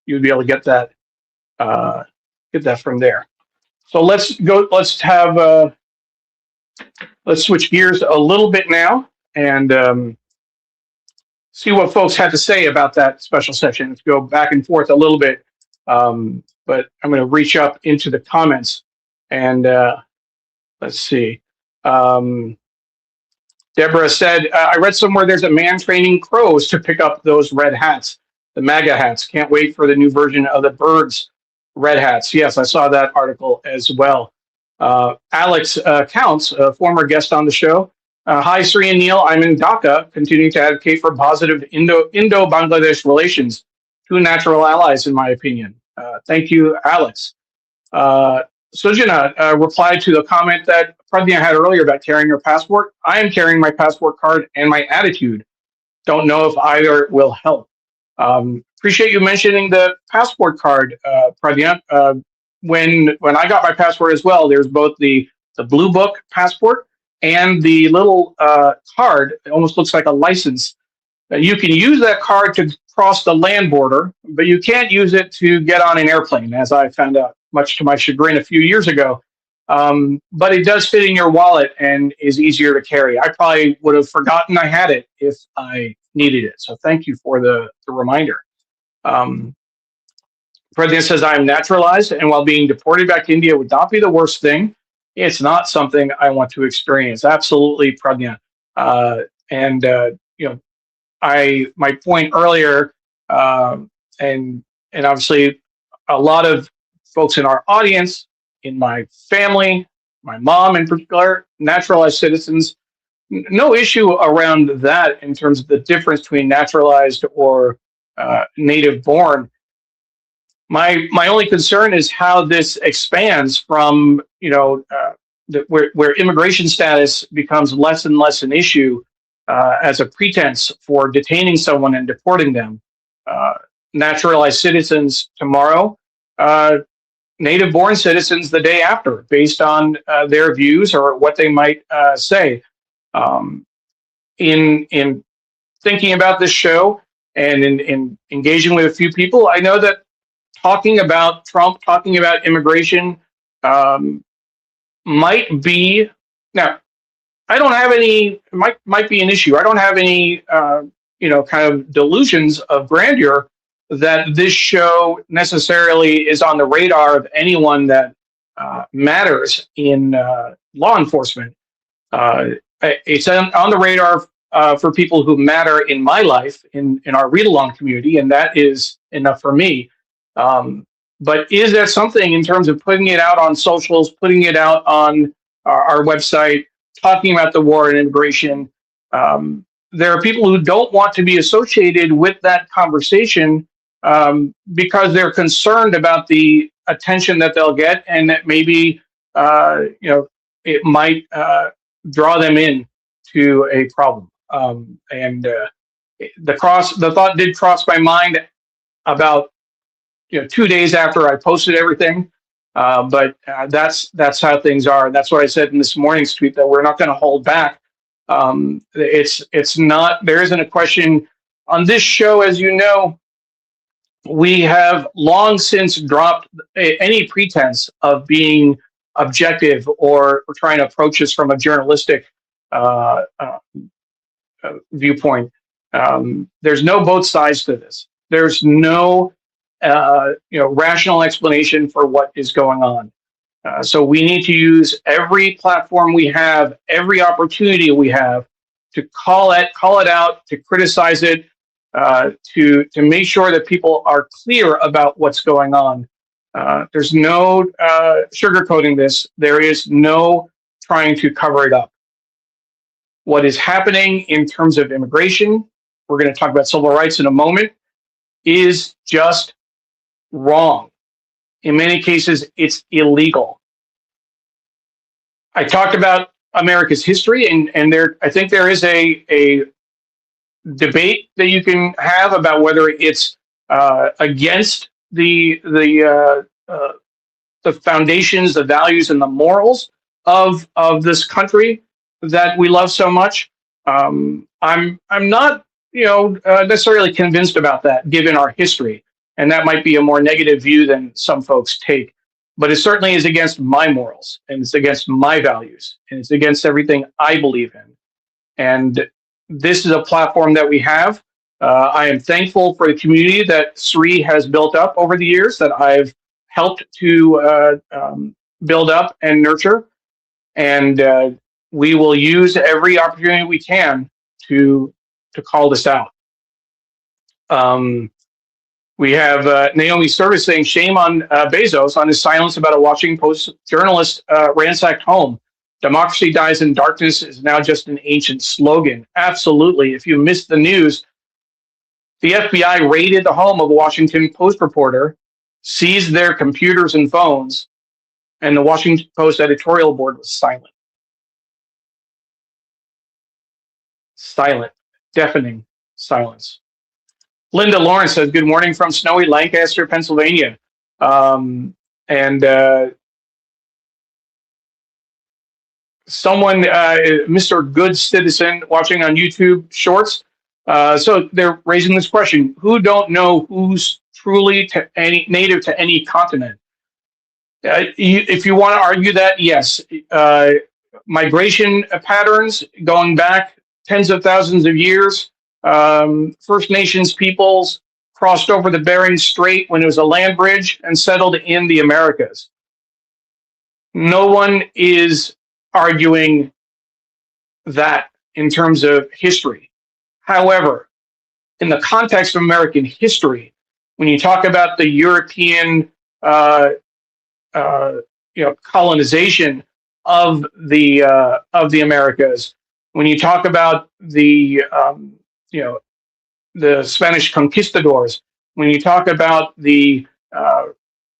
A: you'd be able to get that from there. So let's switch gears a little bit now and see what folks had to say about that special session. Let's go back and forth a little bit, but I'm going to reach up into the comments and let's see. Deborah said, I read somewhere there's a man training crows to pick up those red hats, the MAGA hats. Can't wait for the new version of the birds' red hats. Yes, I saw that article as well. Alex Counts, a former guest on the show. Hi, Sree and Neil. I'm in Dhaka, continuing to advocate for positive Indo-Bangladesh relations. Two natural allies, in my opinion. Thank you, Alex. Sujana replied to the comment that Pradnya had earlier about carrying her passport. I am carrying my passport card and my attitude. Don't know if either will help. Appreciate you mentioning the passport card, Pradnya. When I got my passport as well, there's both the blue book passport and the little card. It almost looks like a license. You can use that card to cross the land border, but you can't use it to get on an airplane, as I found out, much to my chagrin, a few years ago. But it does fit in your wallet and is easier to carry. I probably would have forgotten I had it if I needed it. So thank you for the reminder. President says, I am naturalized, and while being deported back to India would not be the worst thing. It's not something I want to experience. Absolutely, Pradnya. My point earlier, and obviously a lot of folks in our audience, in my family, my mom in particular, naturalized citizens, no issue around that in terms of the difference between naturalized or native born. My only concern is how this expands from, where immigration status becomes less and less an issue as a pretense for detaining someone and deporting them. Naturalized citizens tomorrow, native-born citizens the day after, based on their views or what they might say. In thinking about this show and in engaging with a few people, I know that talking about Trump, talking about immigration might be, now, I don't have any, might be an issue. I don't have any, kind of delusions of grandeur that this show necessarily is on the radar of anyone that matters in law enforcement. It's on the radar for people who matter in my life, in our read-along community, and that is enough for me. But is that something in terms of putting it out on socials, putting it out on our website, talking about the war and immigration? There are people who don't want to be associated with that conversation because they're concerned about the attention that they'll get, and that maybe it might draw them in to a problem. The thought did cross my mind about 2 days after I posted everything, but that's how things are. That's what I said in this morning's tweet, that we're not going to hold back. It's not, there isn't a question on this show. As you know, we have long since dropped any pretense of being objective or trying to approach this from a journalistic viewpoint. There's no both sides to this. There's no rational explanation for what is going on. So we need to use every platform we have, every opportunity we have to call it out, to criticize it, to make sure that people are clear about what's going on. There's no sugarcoating this. There is no trying to cover it up. What is happening in terms of immigration, we're going to talk about civil rights in a moment, is just wrong. In many cases, it's illegal. I talked about America's history, and I think there is a debate that you can have about whether it's against the foundations, the values, and the morals of this country that we love so much. I'm not necessarily convinced about that, given our history, and that might be a more negative view than some folks take. But it certainly is against my morals, and it's against my values, and it's against everything I believe in. And this is a platform that we have. I am thankful for the community that Sree has built up over the years, that I've helped to build up and nurture. And we will use every opportunity we can to call this out. We have Naomi Service saying, shame on Bezos on his silence about a Washington Post journalist ransacked home. Democracy dies in darkness is now just an ancient slogan. Absolutely. If you missed the news, the FBI raided the home of a Washington Post reporter, seized their computers and phones, and the Washington Post editorial board was silent. Silent. Deafening silence. Linda Lawrence says, good morning from snowy Lancaster, Pennsylvania. Someone, Mr. Good Citizen, watching on YouTube Shorts. So they're raising this question: who don't know who's truly native to any continent? If you want to argue that, yes, migration patterns going back tens of thousands of years. First Nations peoples crossed over the Bering Strait when it was a land bridge and settled in the Americas. No one is arguing that in terms of history. However, in the context of American history, when you talk about the European colonization of the Americas, when you talk about the Spanish conquistadors, when you talk about the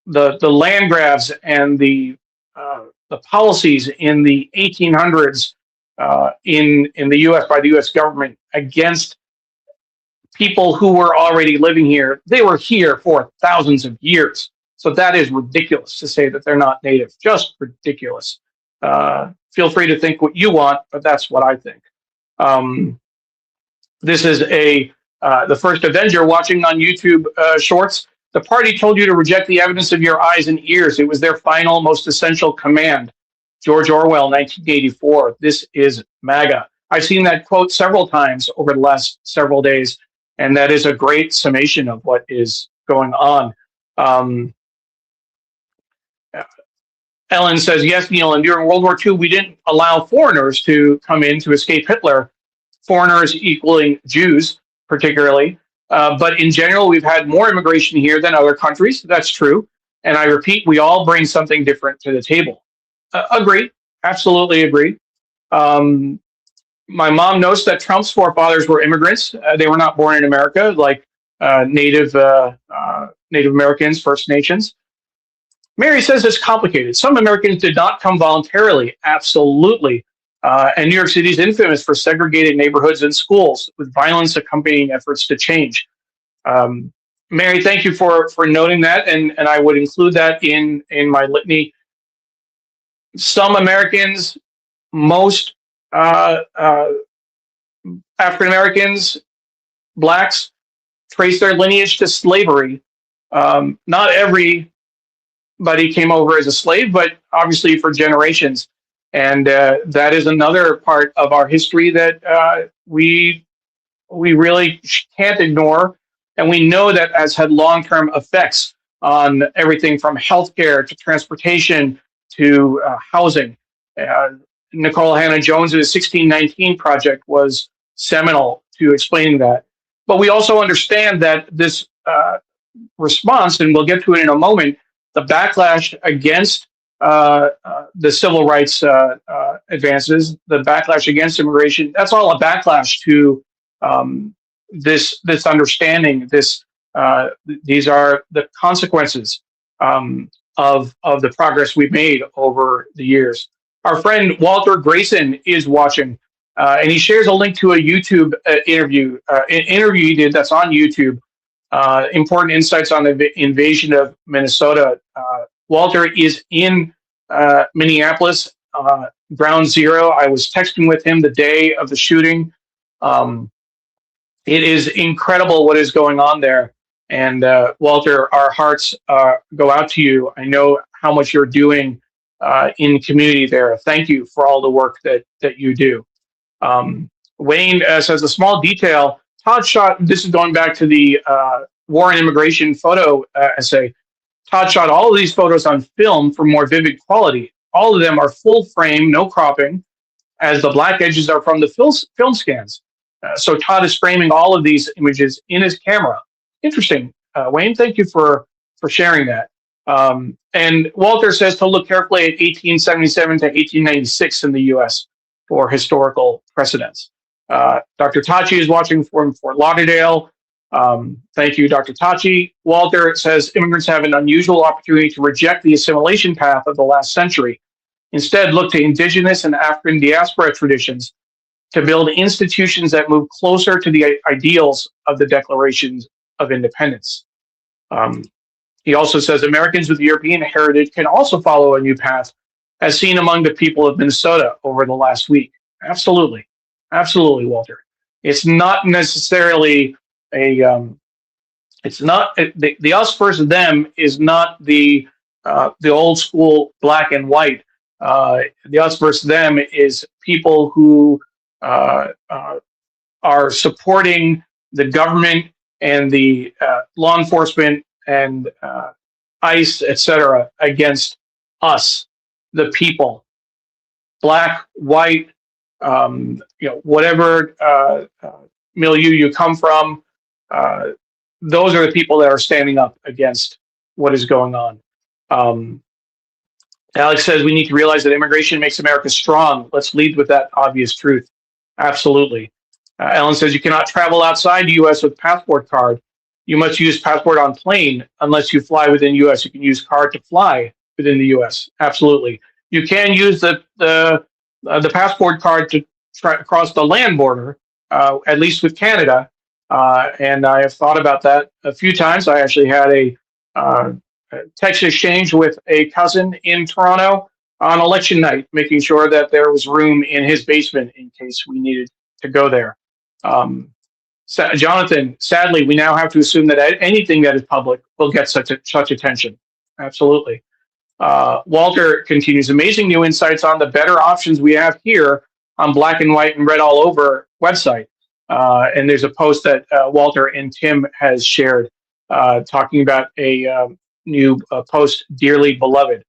A: land grabs and the policies in the 1800s in the U.S. by the U.S. government against people who were already living here, they were here for thousands of years. So that is ridiculous to say that they're not native. Just ridiculous. Feel free to think what you want, but that's what I think. This is the first Avenger watching on YouTube Shorts. The party told you to reject the evidence of your eyes and ears. It was their final, most essential command. George Orwell, 1984. This is MAGA. I've seen that quote several times over the last several days, and that is a great summation of what is going on. Ellen says, yes, Neil, and during World War II, we didn't allow foreigners to come in to escape Hitler. Foreigners equaling Jews, particularly. But in general, we've had more immigration here than other countries. That's true. And I repeat, we all bring something different to the table. Agree. Absolutely agree. My mom knows that Trump's forefathers were immigrants. They were not born in America like Native Americans, First Nations. Mary says it's complicated. Some Americans did not come voluntarily. Absolutely. And New York City is infamous for segregated neighborhoods and schools with violence accompanying efforts to change. Mary, thank you for noting that, and I would include that in my litany. Some Americans, most African Americans, blacks, trace their lineage to slavery. Not everybody came over as a slave, but obviously for generations. And that is another part of our history that we really can't ignore. And we know that has had long-term effects on everything from healthcare to transportation to housing. Uh, Nicole Hannah-Jones' 1619 project was seminal to explaining that. But we also understand that this response, and we'll get to it in a moment, the backlash against the civil rights advances, the backlash against immigration, that's all a backlash to this understanding. These are the consequences of the progress we've made over the years. Our friend Walter Grayson is watching, and he shares a link to a YouTube interview he did that's on YouTube. Important insights on the invasion of Minnesota. Walter is in Minneapolis, ground zero. I was texting with him the day of the shooting. Um, it is incredible what is going on there. And Walter, our hearts go out to you. I know how much you're doing in community there. Thank you for all the work that you do. Wayne says a small detail. Todd shot. This is going back to the war and immigration photo essay. Todd shot all of these photos on film for more vivid quality. All of them are full frame, no cropping, as the black edges are from the film scans. So Todd is framing all of these images in his camera. Interesting, Wayne. Thank you for sharing that. And Walter says to look carefully at 1877 to 1896 in the U.S. for historical precedents. Dr. Tachi is watching from Fort Lauderdale. Thank you, Dr. Tachi. Walter says immigrants have an unusual opportunity to reject the assimilation path of the last century. Instead, look to indigenous and African diaspora traditions to build institutions that move closer to the ideals of the Declarations of Independence. He also says Americans with European heritage can also follow a new path, as seen among the people of Minnesota over the last week. Absolutely. Absolutely, Walter. It's not necessarily it's not the us versus them is not the old school black and white. The us versus them is people who are supporting the government and the law enforcement and ICE, etc., against us, the people, black, white, whatever milieu you come from. Those are the people that are standing up against what is going on. Alex says we need to realize that immigration makes America strong. Let's lead with that obvious truth. Absolutely. Ellen says you cannot travel outside the U.S. with passport card. You must use passport on plane unless you fly within U.S. You can use card to fly within the U.S. Absolutely. You can use the passport card to cross the land border, at least with Canada. And I have thought about that a few times. I actually had a text exchange with a cousin in Toronto on election night, making sure that there was room in his basement in case we needed to go there. Jonathan, sadly, we now have to assume that anything that is public will get such attention. Absolutely. Walter continues, amazing new insights on the better options we have here on Black and White and Red All Over website. And there's a post that Walter and Tim has shared talking about a new post, Dearly Beloved.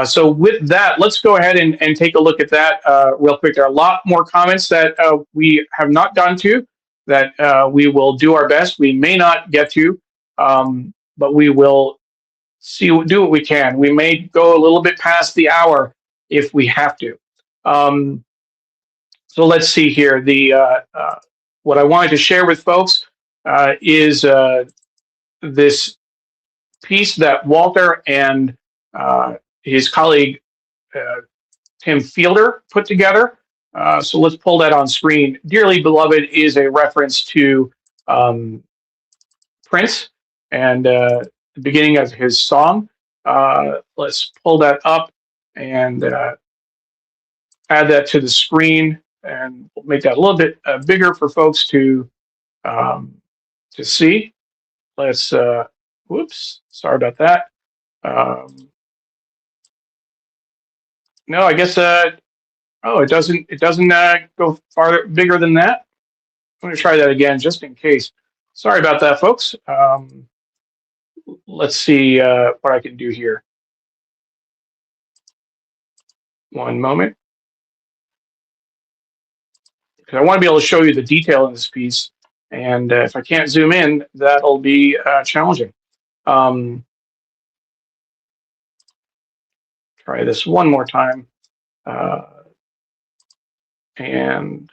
A: So with that, let's go ahead and take a look at that real quick. There are a lot more comments that we have not gotten to that we will do our best. We may not get to, but we will do what we can. We may go a little bit past the hour if we have to. So let's see here. What I wanted to share with folks is this piece that Walter and his colleague Tim Fielder put together. So let's pull that on screen. Dearly Beloved is a reference to Prince and the beginning of his song. Let's pull that up and add that to the screen, and we'll make that a little bit bigger for folks to see. Let's. Whoops. Sorry about that. No, I guess. Oh, it doesn't. It doesn't go farther, bigger than that. I'm going to try that again, just in case. Sorry about that, folks. Let's see what I can do here. One moment. Because I want to be able to show you the detail in this piece. And if I can't zoom in, that'll be challenging. Try this one more time. And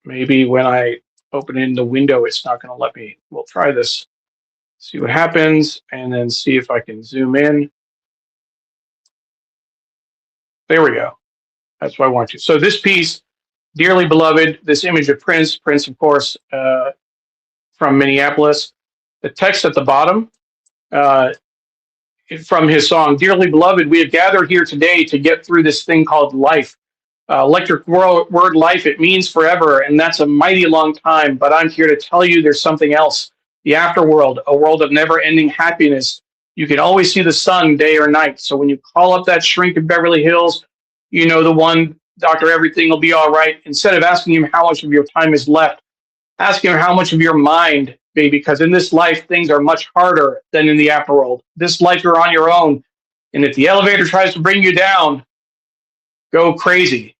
A: maybe when I open it in the window, it's not going to let me. We'll try this, see what happens, and then see if I can zoom in. There we go. That's what I want to. So this piece, Dearly Beloved, this image of Prince, of course, from Minneapolis. The text at the bottom, from his song, Dearly Beloved, we have gathered here today to get through this thing called life. Electric word life, it means forever, and that's a mighty long time, but I'm here to tell you there's something else. The afterworld, a world of never-ending happiness. You can always see the sun day or night, so when you call up that shrink in Beverly Hills, you know the one, Doctor, everything will be all right. Instead of asking him how much of your time is left, ask him how much of your mind, baby, because in this life, things are much harder than in the afterworld. This life, you're on your own, and if the elevator tries to bring you down, go crazy.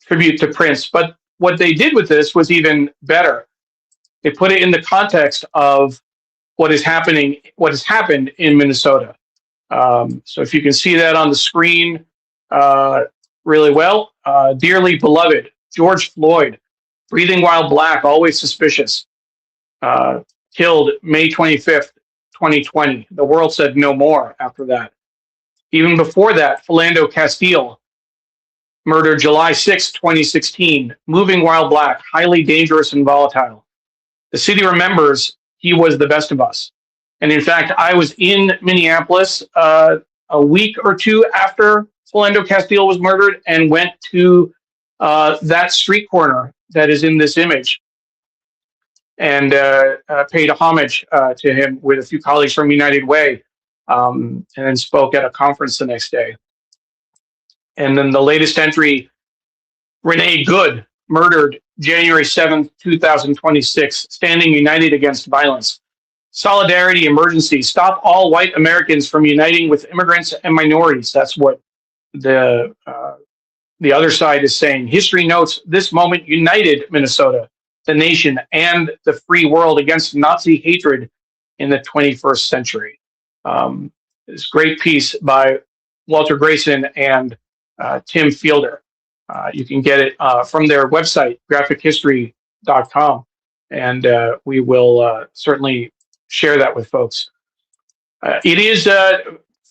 A: Tribute to Prince. But what they did with this was even better. They put it in the context of what has happened in Minnesota. So if you can see that on the screen really well, Dearly Beloved, George Floyd, breathing while black, always suspicious, killed May 25th, 2020. The world said no more after that. Even before that, Philando Castile, murdered July 6, 2016, moving while black, highly dangerous and volatile. The city remembers he was the best of us. And in fact, I was in Minneapolis a week or two after Philando Castile was murdered and went to that street corner that is in this image and paid homage to him with a few colleagues from United Way, and then spoke at a conference the next day. And then the latest entry, Renee Good, murdered January 7th, 2026, standing united against violence. Solidarity emergency, stop all white Americans from uniting with immigrants and minorities. That's what the other side is saying. History notes this moment united Minnesota, the nation, and the free world against Nazi hatred in the 21st century. This great piece by Walter Grayson and Tim Fielder. You can get it from their website, graphichistory.com, and we will certainly share that with folks. It is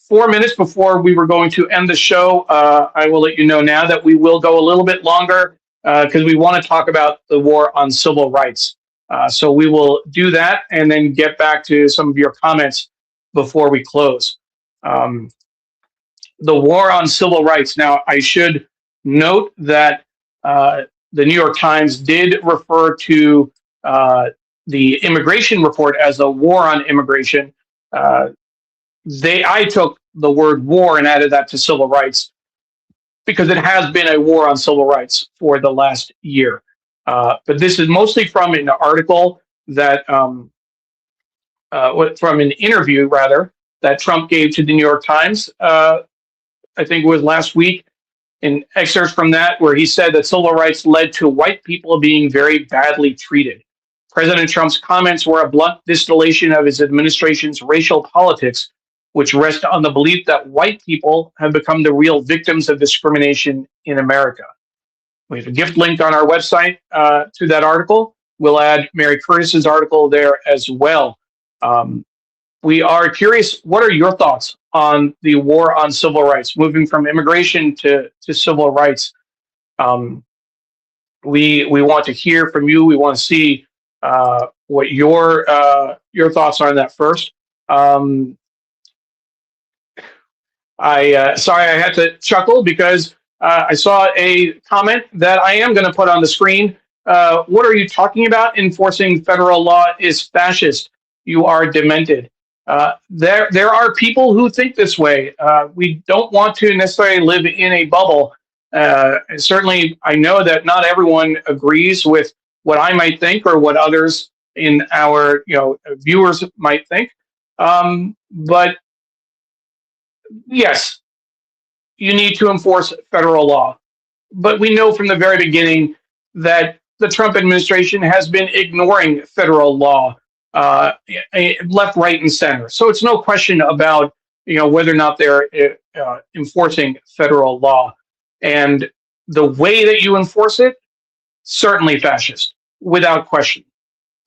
A: 4 minutes before we were going to end the show. I will let you know now that we will go a little bit longer because we want to talk about the war on civil rights. So we will do that and then get back to some of your comments before we close. The war on civil rights. Now, I should note that the New York Times did refer to the immigration report as a war on immigration. I took the word war and added that to civil rights because it has been a war on civil rights for the last year. But this is mostly from an article that, from an interview rather, that Trump gave to the New York Times. I think it was last week, an excerpt from that where he said that civil rights led to white people being very badly treated. President Trump's comments were a blunt distillation of his administration's racial politics, which rest on the belief that white people have become the real victims of discrimination in America. We have a gift link on our website to that article. We'll add Mary Curtis's article there as well. We are curious, what are your thoughts on the war on civil rights, moving from immigration to civil rights? We want to hear from you. We want to see what your thoughts are on that first. Sorry, I had to chuckle because I saw a comment that I am going to put on the screen. What are you talking about? Enforcing federal law is fascist. You are demented. There are people who think this way. We don't want to necessarily live in a bubble, Certainly, I know that not everyone agrees with what I might think or what others in our viewers might think. But yes, you need to enforce federal law. But we know from the very beginning that the Trump administration has been ignoring federal law, uh, left, right, and center. So it's no question about whether or not they're enforcing federal law, and the way that you enforce it, certainly fascist, without question.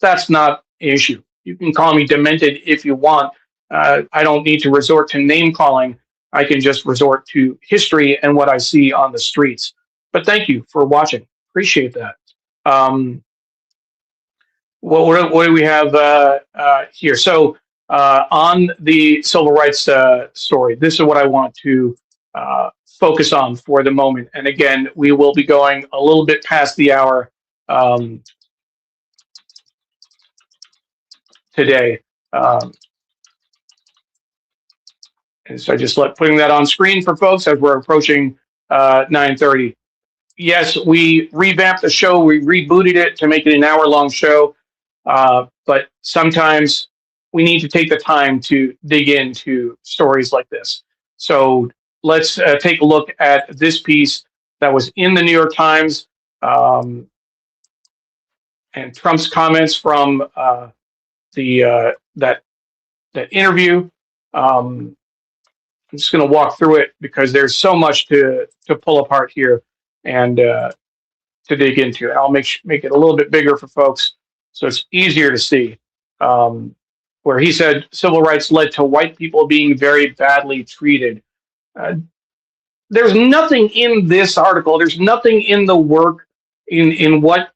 A: That's not an issue. You can call me demented if you want. I don't need to resort to name calling. I can just resort to history and what I see on the streets. But thank you for watching. Appreciate that. Um, what do we have here? So on the civil rights story, this is what I want to focus on for the moment. And again, we will be going a little bit past the hour today. And so I just putting that on screen for folks as we're approaching 9:30. Yes, we revamped the show. We rebooted it to make it an hour-long show. But sometimes we need to take the time to dig into stories like this. So let's take a look at this piece that was in the New York Times, and Trump's comments from the that interview. I'm just going to walk through it because there's so much to pull apart here and to dig into. And I'll make it a little bit bigger for folks so it's easier to see. Where he said civil rights led to white people being very badly treated. There's nothing in this article. There's nothing in the work in what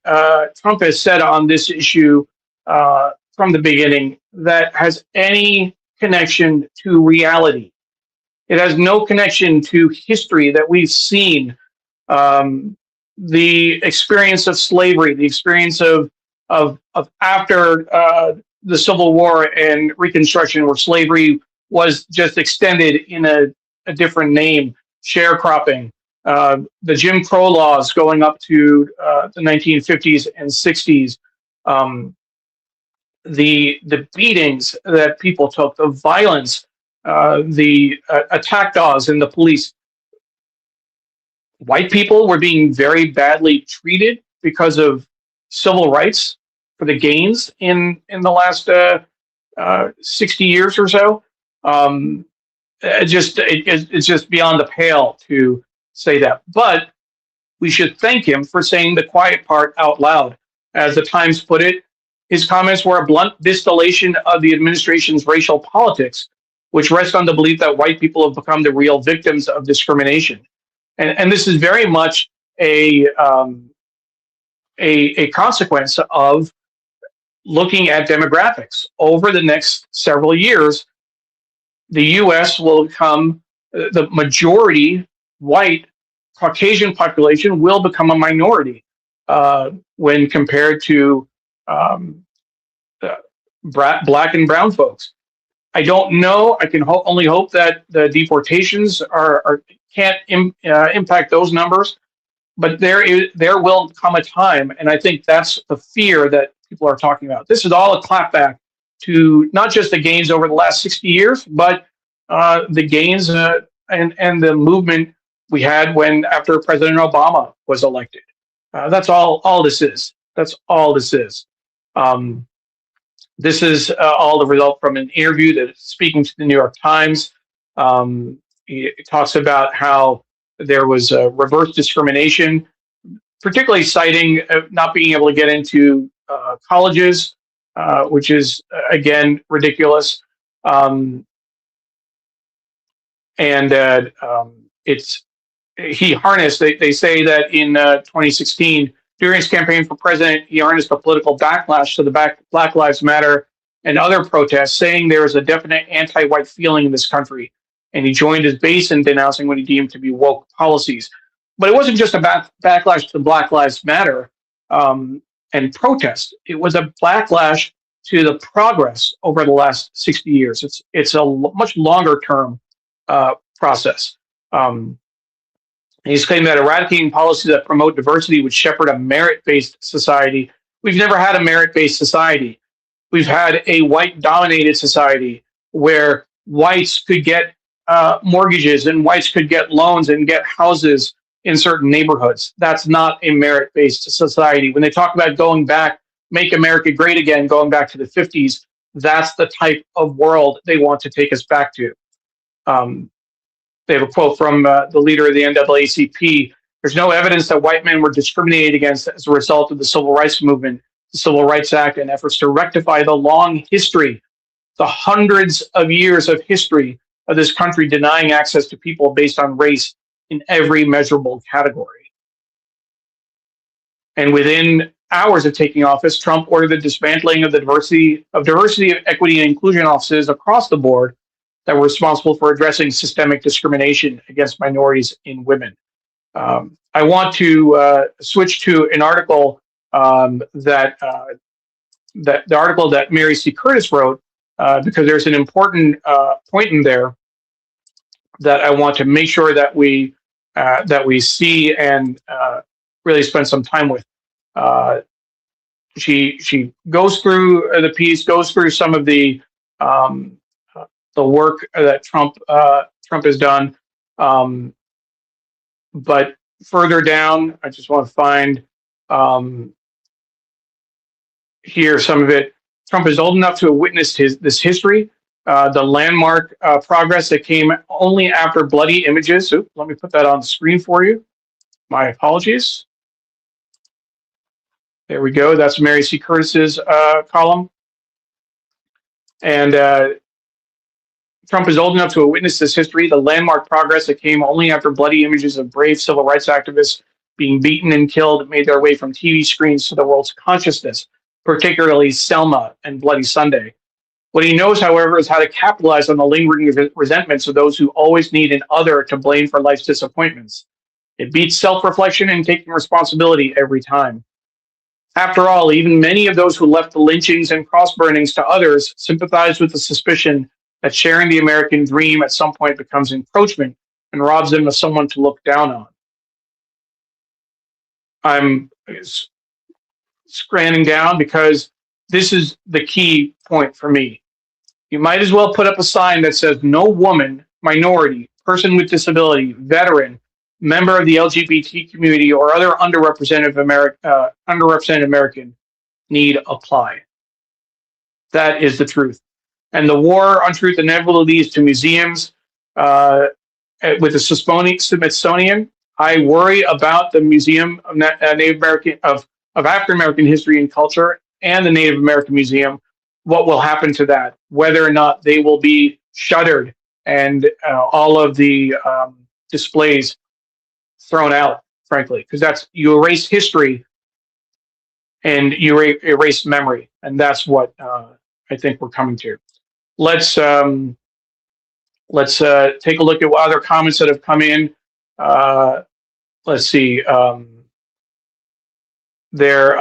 A: Trump has said on this issue from the beginning that has any connection to reality. It has no connection to history that we've seen. The experience of slavery, the experience of after the Civil War and Reconstruction, where slavery was just extended in a different name, sharecropping, the Jim Crow laws going up to the 1950s and 60s, the beatings that people took, the violence, the attack dogs and the police. White people were being very badly treated because of civil rights for the gains in the last 60 years or so. It's just beyond the pale to say that. But we should thank him for saying the quiet part out loud. As the Times put it, his comments were a blunt distillation of the administration's racial politics, which rest on the belief that white people have become the real victims of discrimination. And this is very much a consequence of looking at demographics. Over the next several years, the U.S. will become the majority white Caucasian population will become a minority when compared to black and brown folks. I don't know. I can only hope that the deportations can't impact those numbers, but there will come a time, and I think that's the fear that people are talking about. This is all a clapback to not just the gains over the last 60 years, but the gains and the movement we had after President Obama was elected. That's all this is. That's all this is. This is all the result from an interview that is speaking to the New York Times. It talks about how there was reverse discrimination, particularly citing not being able to get into colleges, which is, again, ridiculous. He harnessed, they say that in 2016, during his campaign for president, he harnessed a political backlash to the Black Lives Matter and other protests, saying there is a definite anti-white feeling in this country. And he joined his base in denouncing what he deemed to be woke policies. But it wasn't just a backlash to Black Lives Matter and protest. It was a backlash to the progress over the last 60 years. It's a much longer term process. He's claimed that eradicating policies that promote diversity would shepherd a merit-based society. We've never had a merit-based society. We've had a white-dominated society where whites could get mortgages and whites could get loans and get houses in certain neighborhoods. That's not a merit-based society. When they talk about going back, make America great again, going back to the 50s, that's the type of world they want to take us back to. They have a quote from the leader of the NAACP. There's no evidence that white men were discriminated against as a result of the Civil Rights Movement, the Civil Rights Act, and efforts to rectify the long history, the hundreds of years of history of this country denying access to people based on race in every measurable category. And within hours of taking office, Trump ordered the dismantling of the diversity, equity, and inclusion offices across the board that were responsible for addressing systemic discrimination against minorities in women. I want to switch to an article that the article that Mary C. Curtis wrote, because there's an important point in there that I want to make sure that we see and really spend some time with. She goes through the piece, goes through some of the work that Trump has done, but further down, I just want to find here some of it. Trump is old enough to have witnessed this history, the landmark progress that came only after bloody images. Oops, let me put that on the screen for you. My apologies. There we go. That's Mary C. Curtis's column. And Trump is old enough to have witnessed this history, the landmark progress that came only after bloody images of brave civil rights activists being beaten and killed made their way from TV screens to the world's consciousness, particularly Selma and Bloody Sunday. What he knows, however, is how to capitalize on the lingering resentments of those who always need an other to blame for life's disappointments. It beats self-reflection and taking responsibility every time. After all, even many of those who left the lynchings and cross-burnings to others sympathize with the suspicion that sharing the American dream at some point becomes encroachment and robs them of someone to look down on. I'm scrolling down because this is the key point for me. You might as well put up a sign that says no woman, minority, person with disability, veteran, member of the LGBT community, or other underrepresented American need apply. That is the truth. And the war on truth inevitably leads to museums with the Smithsonian. I worry about the Museum of Native American of African American History and Culture and the Native American Museum. What will happen to that? Whether or not they will be shuttered and all of the displays thrown out, frankly, because that's, you erase history and you erase memory, and that's what I think we're coming to. Let's take a look at what other comments that have come in. Let's see. There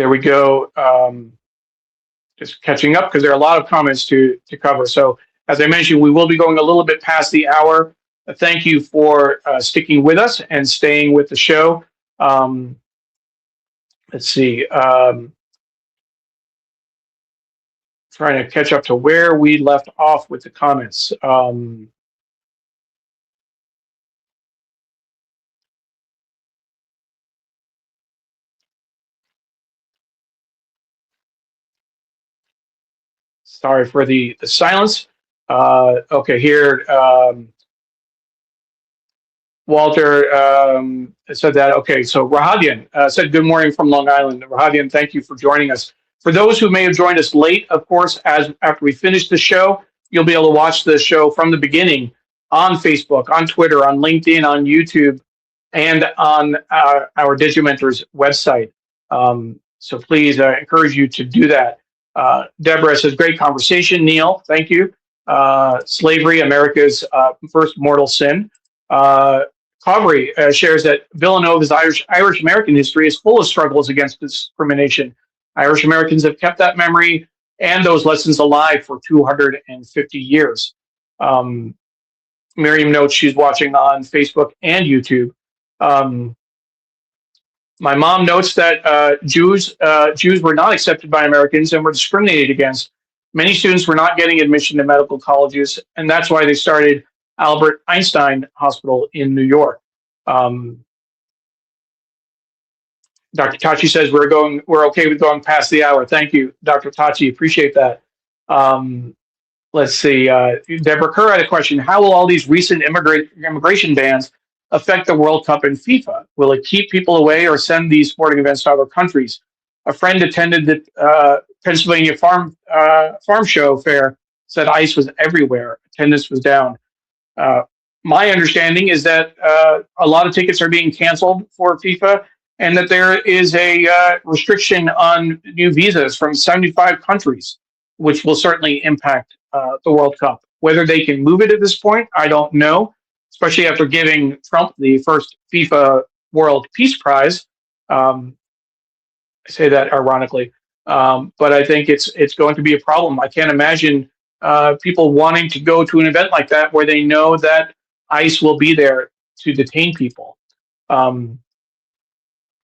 A: we go. Just catching up because there are a lot of comments to cover. So as I mentioned, we will be going a little bit past the hour. Thank you for sticking with us and staying with the show. Let's see. Trying to catch up to where we left off with the comments. Sorry for the silence. Okay, here. Walter said that. Okay, so Rahadian said, good morning from Long Island. Rahadian, thank you for joining us. For those who may have joined us late, of course, after we finish the show, you'll be able to watch the show from the beginning on Facebook, on Twitter, on LinkedIn, on YouTube, and on our Digimentors website. So please, I encourage you to do that. Deborah says, great conversation. Neil, thank you. Slavery, America's first mortal sin. Covery shares that Villanova's Irish American history is full of struggles against discrimination. Irish Americans have kept that memory and those lessons alive for 250 years. Miriam notes she's watching on Facebook and YouTube. Um, my mom notes that Jews were not accepted by Americans and were discriminated against. Many students were not getting admission to medical colleges, and that's why they started Albert Einstein Hospital in New York. Dr. Tachi says we're okay with going past the hour. Thank you, Dr. Tachi. Appreciate that. Let's see. Deborah Kerr had a question. How will all these recent immigration bans affect the World Cup and FIFA? Will it keep people away or send these sporting events to other countries? A friend attended the Pennsylvania farm show fair, said ice was everywhere. Attendance was down. My understanding is that a lot of tickets are being canceled for FIFA, and that there is a restriction on new visas from 75 countries, which will certainly impact the World Cup. Whether they can move it at this point, I don't know, especially after giving Trump the first FIFA World Peace Prize. I say that ironically, but I think it's going to be a problem. I can't imagine people wanting to go to an event like that where they know that ICE will be there to detain people.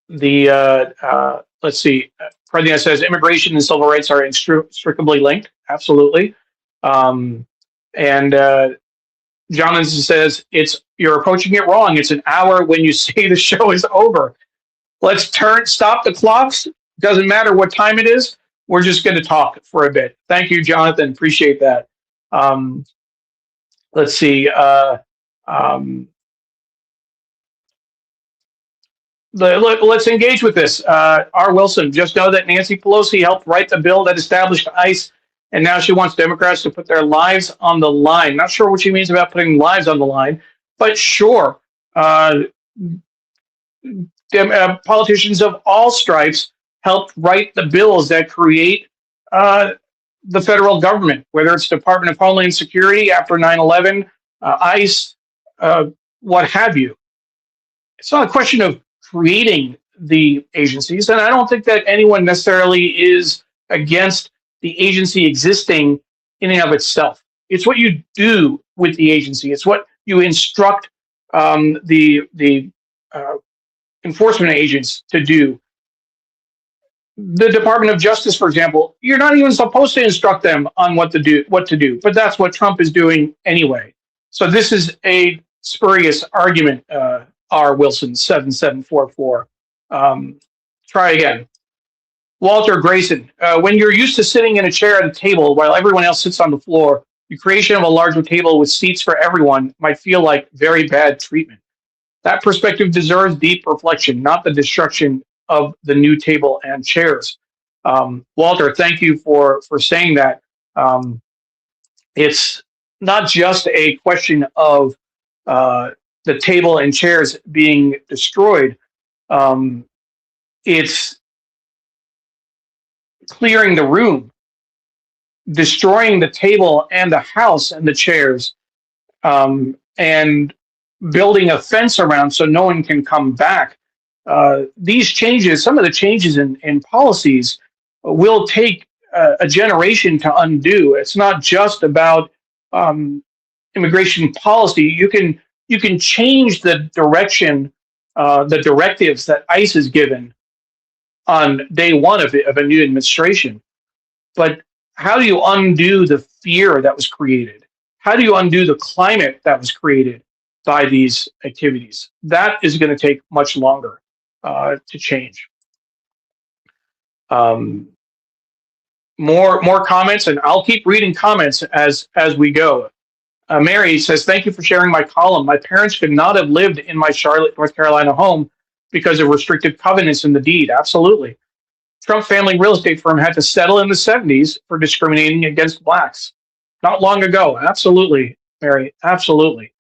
A: Let's see. President says immigration and civil rights are inextricably linked. Absolutely. And Jonathan says you're approaching it wrong. It's an hour when you say the show is over. Let's stop the clocks. Doesn't matter what time it is. We're just going to talk for a bit. Thank you, Jonathan. Appreciate that. Let's see. Let's engage with this. R. Wilson, just know that Nancy Pelosi helped write the bill that established ICE, and now she wants Democrats to put their lives on the line. Not sure what she means about putting lives on the line, but sure. Politicians of all stripes helped write the bills that create the federal government, whether it's Department of Homeland Security after 9/11, ICE, what have you. It's not a question of creating the agencies, and I don't think that anyone necessarily is against the agency existing in and of itself. It's what you do with the agency. It's what you instruct the enforcement agents to do. The Department of Justice, for example, you're not even supposed to instruct them on what to do, but that's what Trump is doing anyway. So this is a spurious argument. R. Wilson 7744. Try again. Walter Grayson. When you're used to sitting in a chair at a table while everyone else sits on the floor, the creation of a larger table with seats for everyone might feel like very bad treatment. That perspective deserves deep reflection, not the destruction of the new table and chairs. Walter, thank you for saying that. It's not just a question of the table and chairs being destroyed. It's clearing the room, destroying the table and the house and the chairs, and building a fence around so no one can come back. These changes, some of the changes in policies, will take a generation to undo. It's not just about immigration policy. You can change the direction, the directives that ICE is given on day one of a new administration. But how do you undo the fear that was created? How do you undo the climate that was created by these activities? That is going to take much longer to change. More comments, and I'll keep reading comments as we go. Mary says, thank you for sharing my column. My parents could not have lived in my Charlotte, North Carolina home because of restrictive covenants in the deed. Absolutely. Trump family real estate firm had to settle in the 70s for discriminating against blacks. Not long ago. Absolutely, Mary. Absolutely.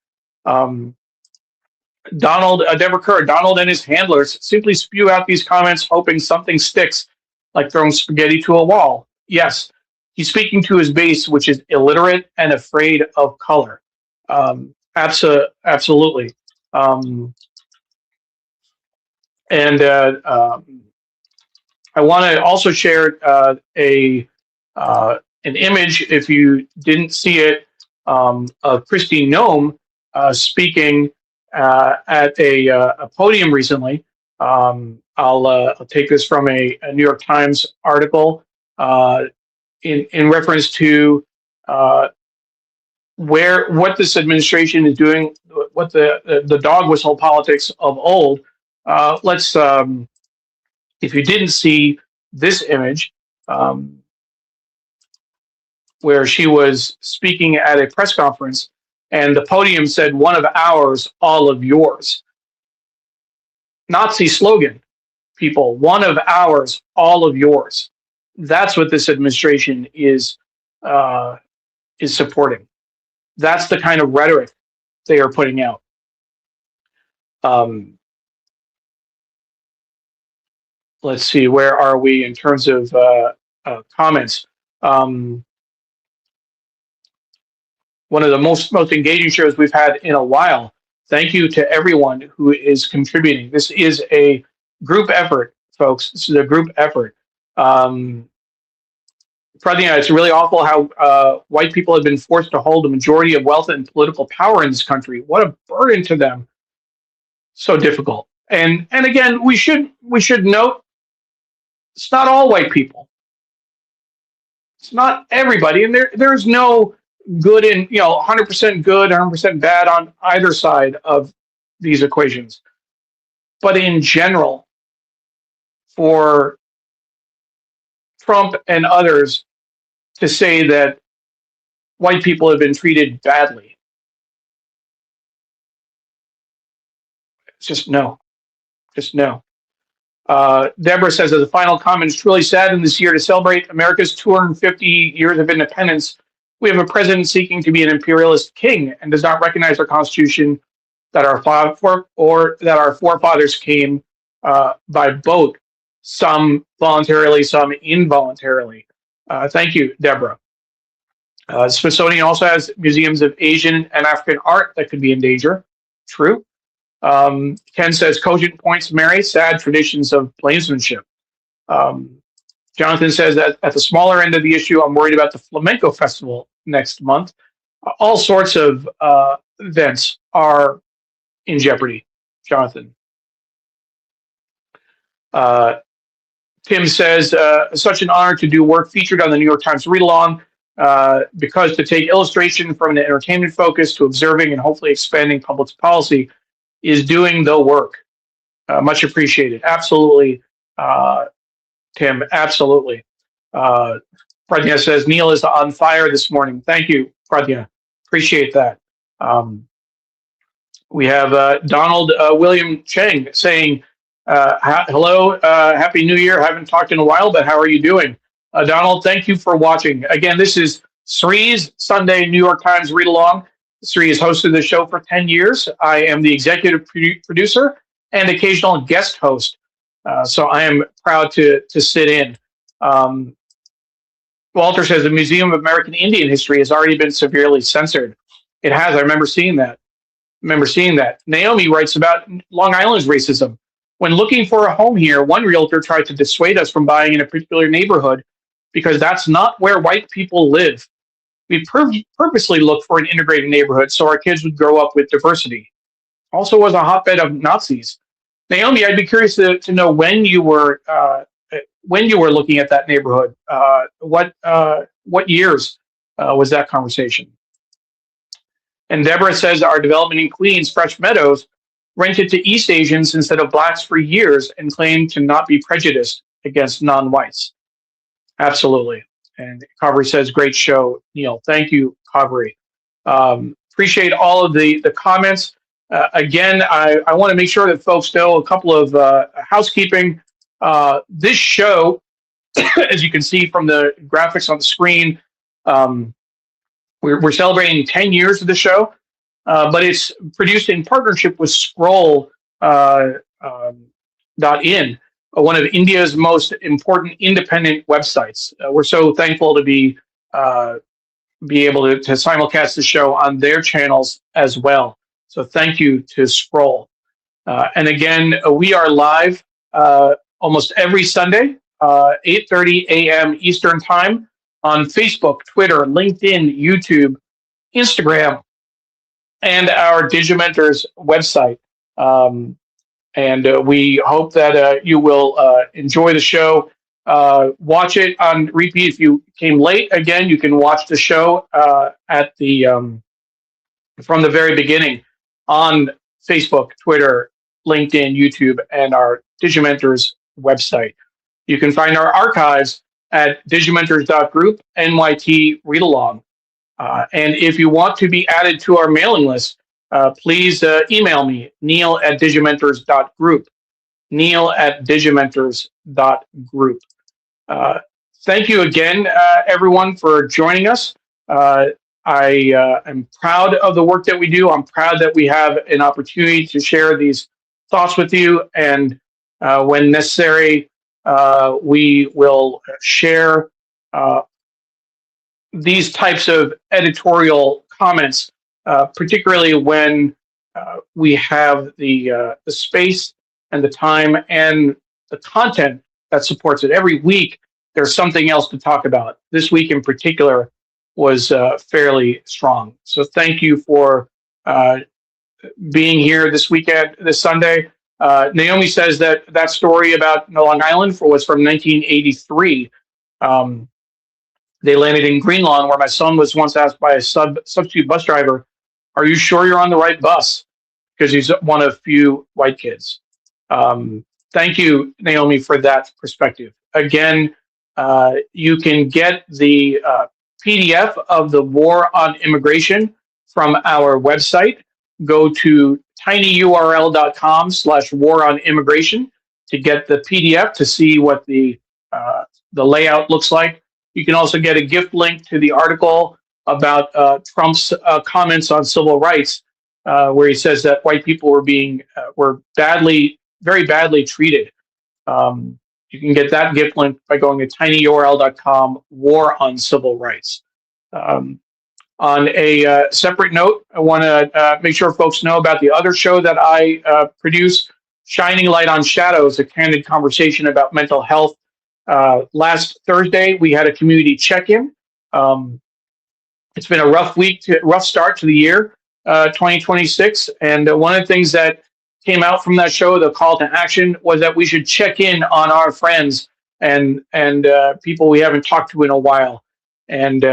A: Donald, Deborah Kerr, Donald and his handlers simply spew out these comments hoping something sticks, like throwing spaghetti to a wall. Yes, he's speaking to his base, which is illiterate and afraid of color. Absolutely. I want to also share an image, if you didn't see it, of Christy Nome speaking at a podium recently. I'll take this from a New York Times article in reference to what this administration is doing, what the dog whistle politics of old. Let's if you didn't see this image, where she was speaking at a press conference, and the podium said, "One of ours, all of yours." Nazi slogan, people. One of ours, all of yours. That's what this administration is supporting. That's the kind of rhetoric they are putting out. Let's see, where are we in terms of comments? One of the most engaging shows we've had in a while. Thank you to everyone who is contributing. This is a group effort, folks. This is a group effort. It's really awful how white people have been forced to hold the majority of wealth and political power in this country. What a burden to them. So difficult. And again, we should note, it's not all white people. It's not everybody, and there's no good and 100% good, 100% bad on either side of these equations. But in general, for Trump and others to say that white people have been treated badly, just no. Deborah says, as a final comment, it's truly sad in this year to celebrate America's 250 years of independence. We have a president seeking to be an imperialist king and does not recognize our Constitution, that our forefathers came by boat, some voluntarily, some involuntarily. Thank you, Deborah. Smithsonian also has museums of Asian and African art that could be in danger. True. Ken says, cogent points, Mary, sad traditions of blamesmanship. Jonathan says that at the smaller end of the issue, I'm worried about the flamenco festival next month. All sorts of events are in jeopardy, Jonathan. Tim says, such an honor to do work featured on the New York Times read-along, because to take illustration from an entertainment focus to observing and hopefully expanding public policy is doing the work. Much appreciated. Absolutely, Tim, absolutely. Pradnya says, Neil is on fire this morning. Thank you, Pradnya. Appreciate that. We have Donald William Cheng saying, hello, Happy New Year. Haven't talked in a while, but how are you doing? Donald, thank you for watching. Again, this is Sree's Sunday New York Times read-along. Sree has hosted the show for 10 years. I am the executive producer and occasional guest host. So I am proud to sit in. Walter says the Museum of American Indian History has already been severely censored. It has. I remember seeing that. Naomi writes about Long Island's racism. When looking for a home here, one realtor tried to dissuade us from buying in a particular neighborhood because that's not where white people live. We purposely looked for an integrated neighborhood so our kids would grow up with diversity. Also was a hotbed of Nazis. Naomi, I'd be curious to know when you were looking at that neighborhood. What years was that conversation? And Deborah says our development in Queens, Fresh Meadows, rented to East Asians instead of blacks for years and claimed to not be prejudiced against non-whites. Absolutely. And Kaveri says, great show, Neil. Thank you, Kaveri. Appreciate all of the comments. Again, I want to make sure that folks know a couple of housekeeping. This show, as you can see from the graphics on the screen, we're celebrating 10 years of the show, but it's produced in partnership with Scroll.in, one of India's most important independent websites. We're so thankful to be able to simulcast the show on their channels as well. So thank you to Scroll. And again, we are live almost every Sunday, 8:30 a.m. Eastern Time on Facebook, Twitter, LinkedIn, YouTube, Instagram, and our Digimentors website. Um, and we hope that you will enjoy the show. Watch it on repeat. If you came late, again, you can watch the show at the from the very beginning on Facebook, Twitter, LinkedIn, YouTube, and our Digimentors website. You can find our archives at digimentors.group, NYT read along. And if you want to be added to our mailing list, please email me, neil@digimentors.group, neil@digimentors.group. Uh, Thank you again, everyone, for joining us. Uh, I am proud of the work that we do. I'm proud that we have an opportunity to share these thoughts with you. And when necessary, we will share these types of editorial comments, particularly when we have the space and the time and the content that supports it. Every week, there's something else to talk about. This week in particular was fairly strong. So thank you for uh, being here this weekend, this Sunday. Naomi says that that story about Long Island was from 1983. Um, they landed in Greenlawn, where my son was once asked by a substitute bus driver, "Are you sure you're on the right bus?" Because he's one of few white kids. Thank you, Naomi, for that perspective. Again, you can get the PDF of the War on Immigration from our website. Go to tinyurl.com/war on immigration to get the PDF to see what the layout looks like. You can also get a gift link to the article about Trump's comments on civil rights, where he says that white people were very badly treated. You can get that gift link by going to tinyurl.com, War on Civil Rights. Um, on a separate note, I want to make sure folks know about the other show that I produce, Shining Light on Shadows, a candid conversation about mental health. Last Thursday, we had a community check-in. It's been a rough start to the year, 2026. And one of the things that came out from that show, the call to action, was that we should check in on our friends and people we haven't talked to in a while, and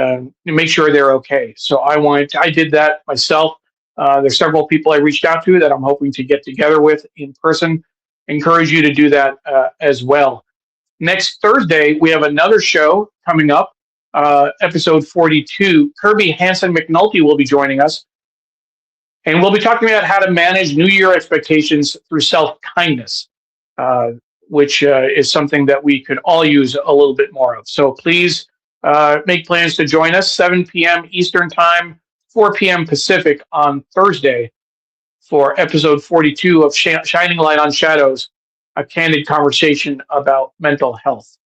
A: make sure they're okay. So I did that myself. There's several people I reached out to that I'm hoping to get together with in person. Encourage you to do that as well. Next Thursday, we have another show coming up, episode 42. Kirby Hansen McNulty will be joining us, and we'll be talking about how to manage New Year expectations through self-kindness, which is something that we could all use a little bit more of. So please make plans to join us, 7 p.m. Eastern Time, 4 p.m. Pacific on Thursday for episode 42 of Shining Light on Shadows, a candid conversation about mental health.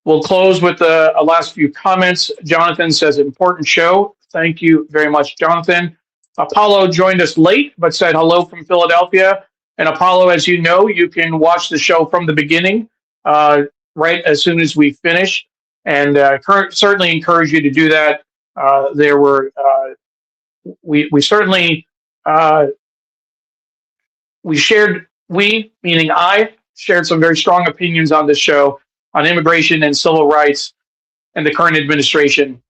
A: We'll close with a last few comments. Jonathan says, important show. Thank you very much, Jonathan. Apollo joined us late, but said hello from Philadelphia. And Apollo, as you know, you can watch the show from the beginning, right as soon as we finish. And certainly encourage you to do that. We certainly, meaning I, shared some very strong opinions on this show on immigration and civil rights and the current administration.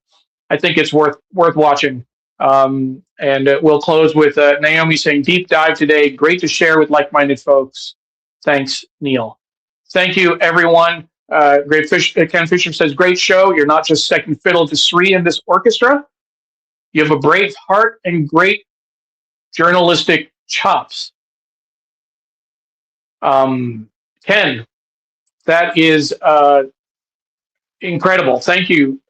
A: I think it's worth watching. And we'll close with Naomi saying, deep dive today. Great to share with like-minded folks. Thanks, Neil. Thank you, everyone. Ken Fisher says, great show. You're not just second fiddle to Sree in this orchestra. You have a brave heart and great journalistic chops. Ken, that is incredible. Thank you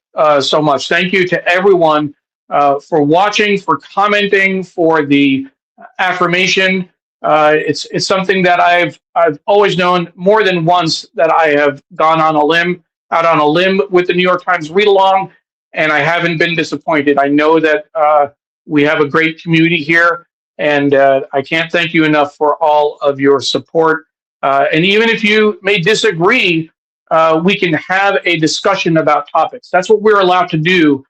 A: so much. Thank you to everyone for watching, for commenting, for the affirmation. It's something that I've always known more than once, that I have gone out on a limb with the New York Times read along, and I haven't been disappointed. I know that we have a great community here, and I can't thank you enough for all of your support. And even if you may disagree, we can have a discussion about topics. That's what we're allowed to do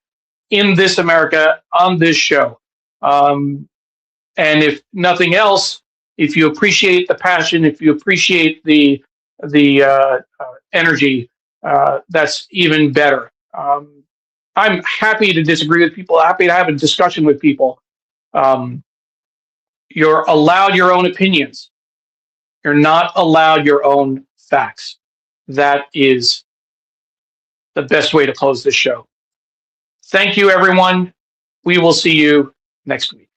A: in this America on this show. And if nothing else, if you appreciate the passion, if you appreciate the energy, that's even better. I'm happy to disagree with people, happy to have a discussion with people. You're allowed your own opinions. You're not allowed your own facts. That is the best way to close this show. Thank you, everyone. We will see you next week.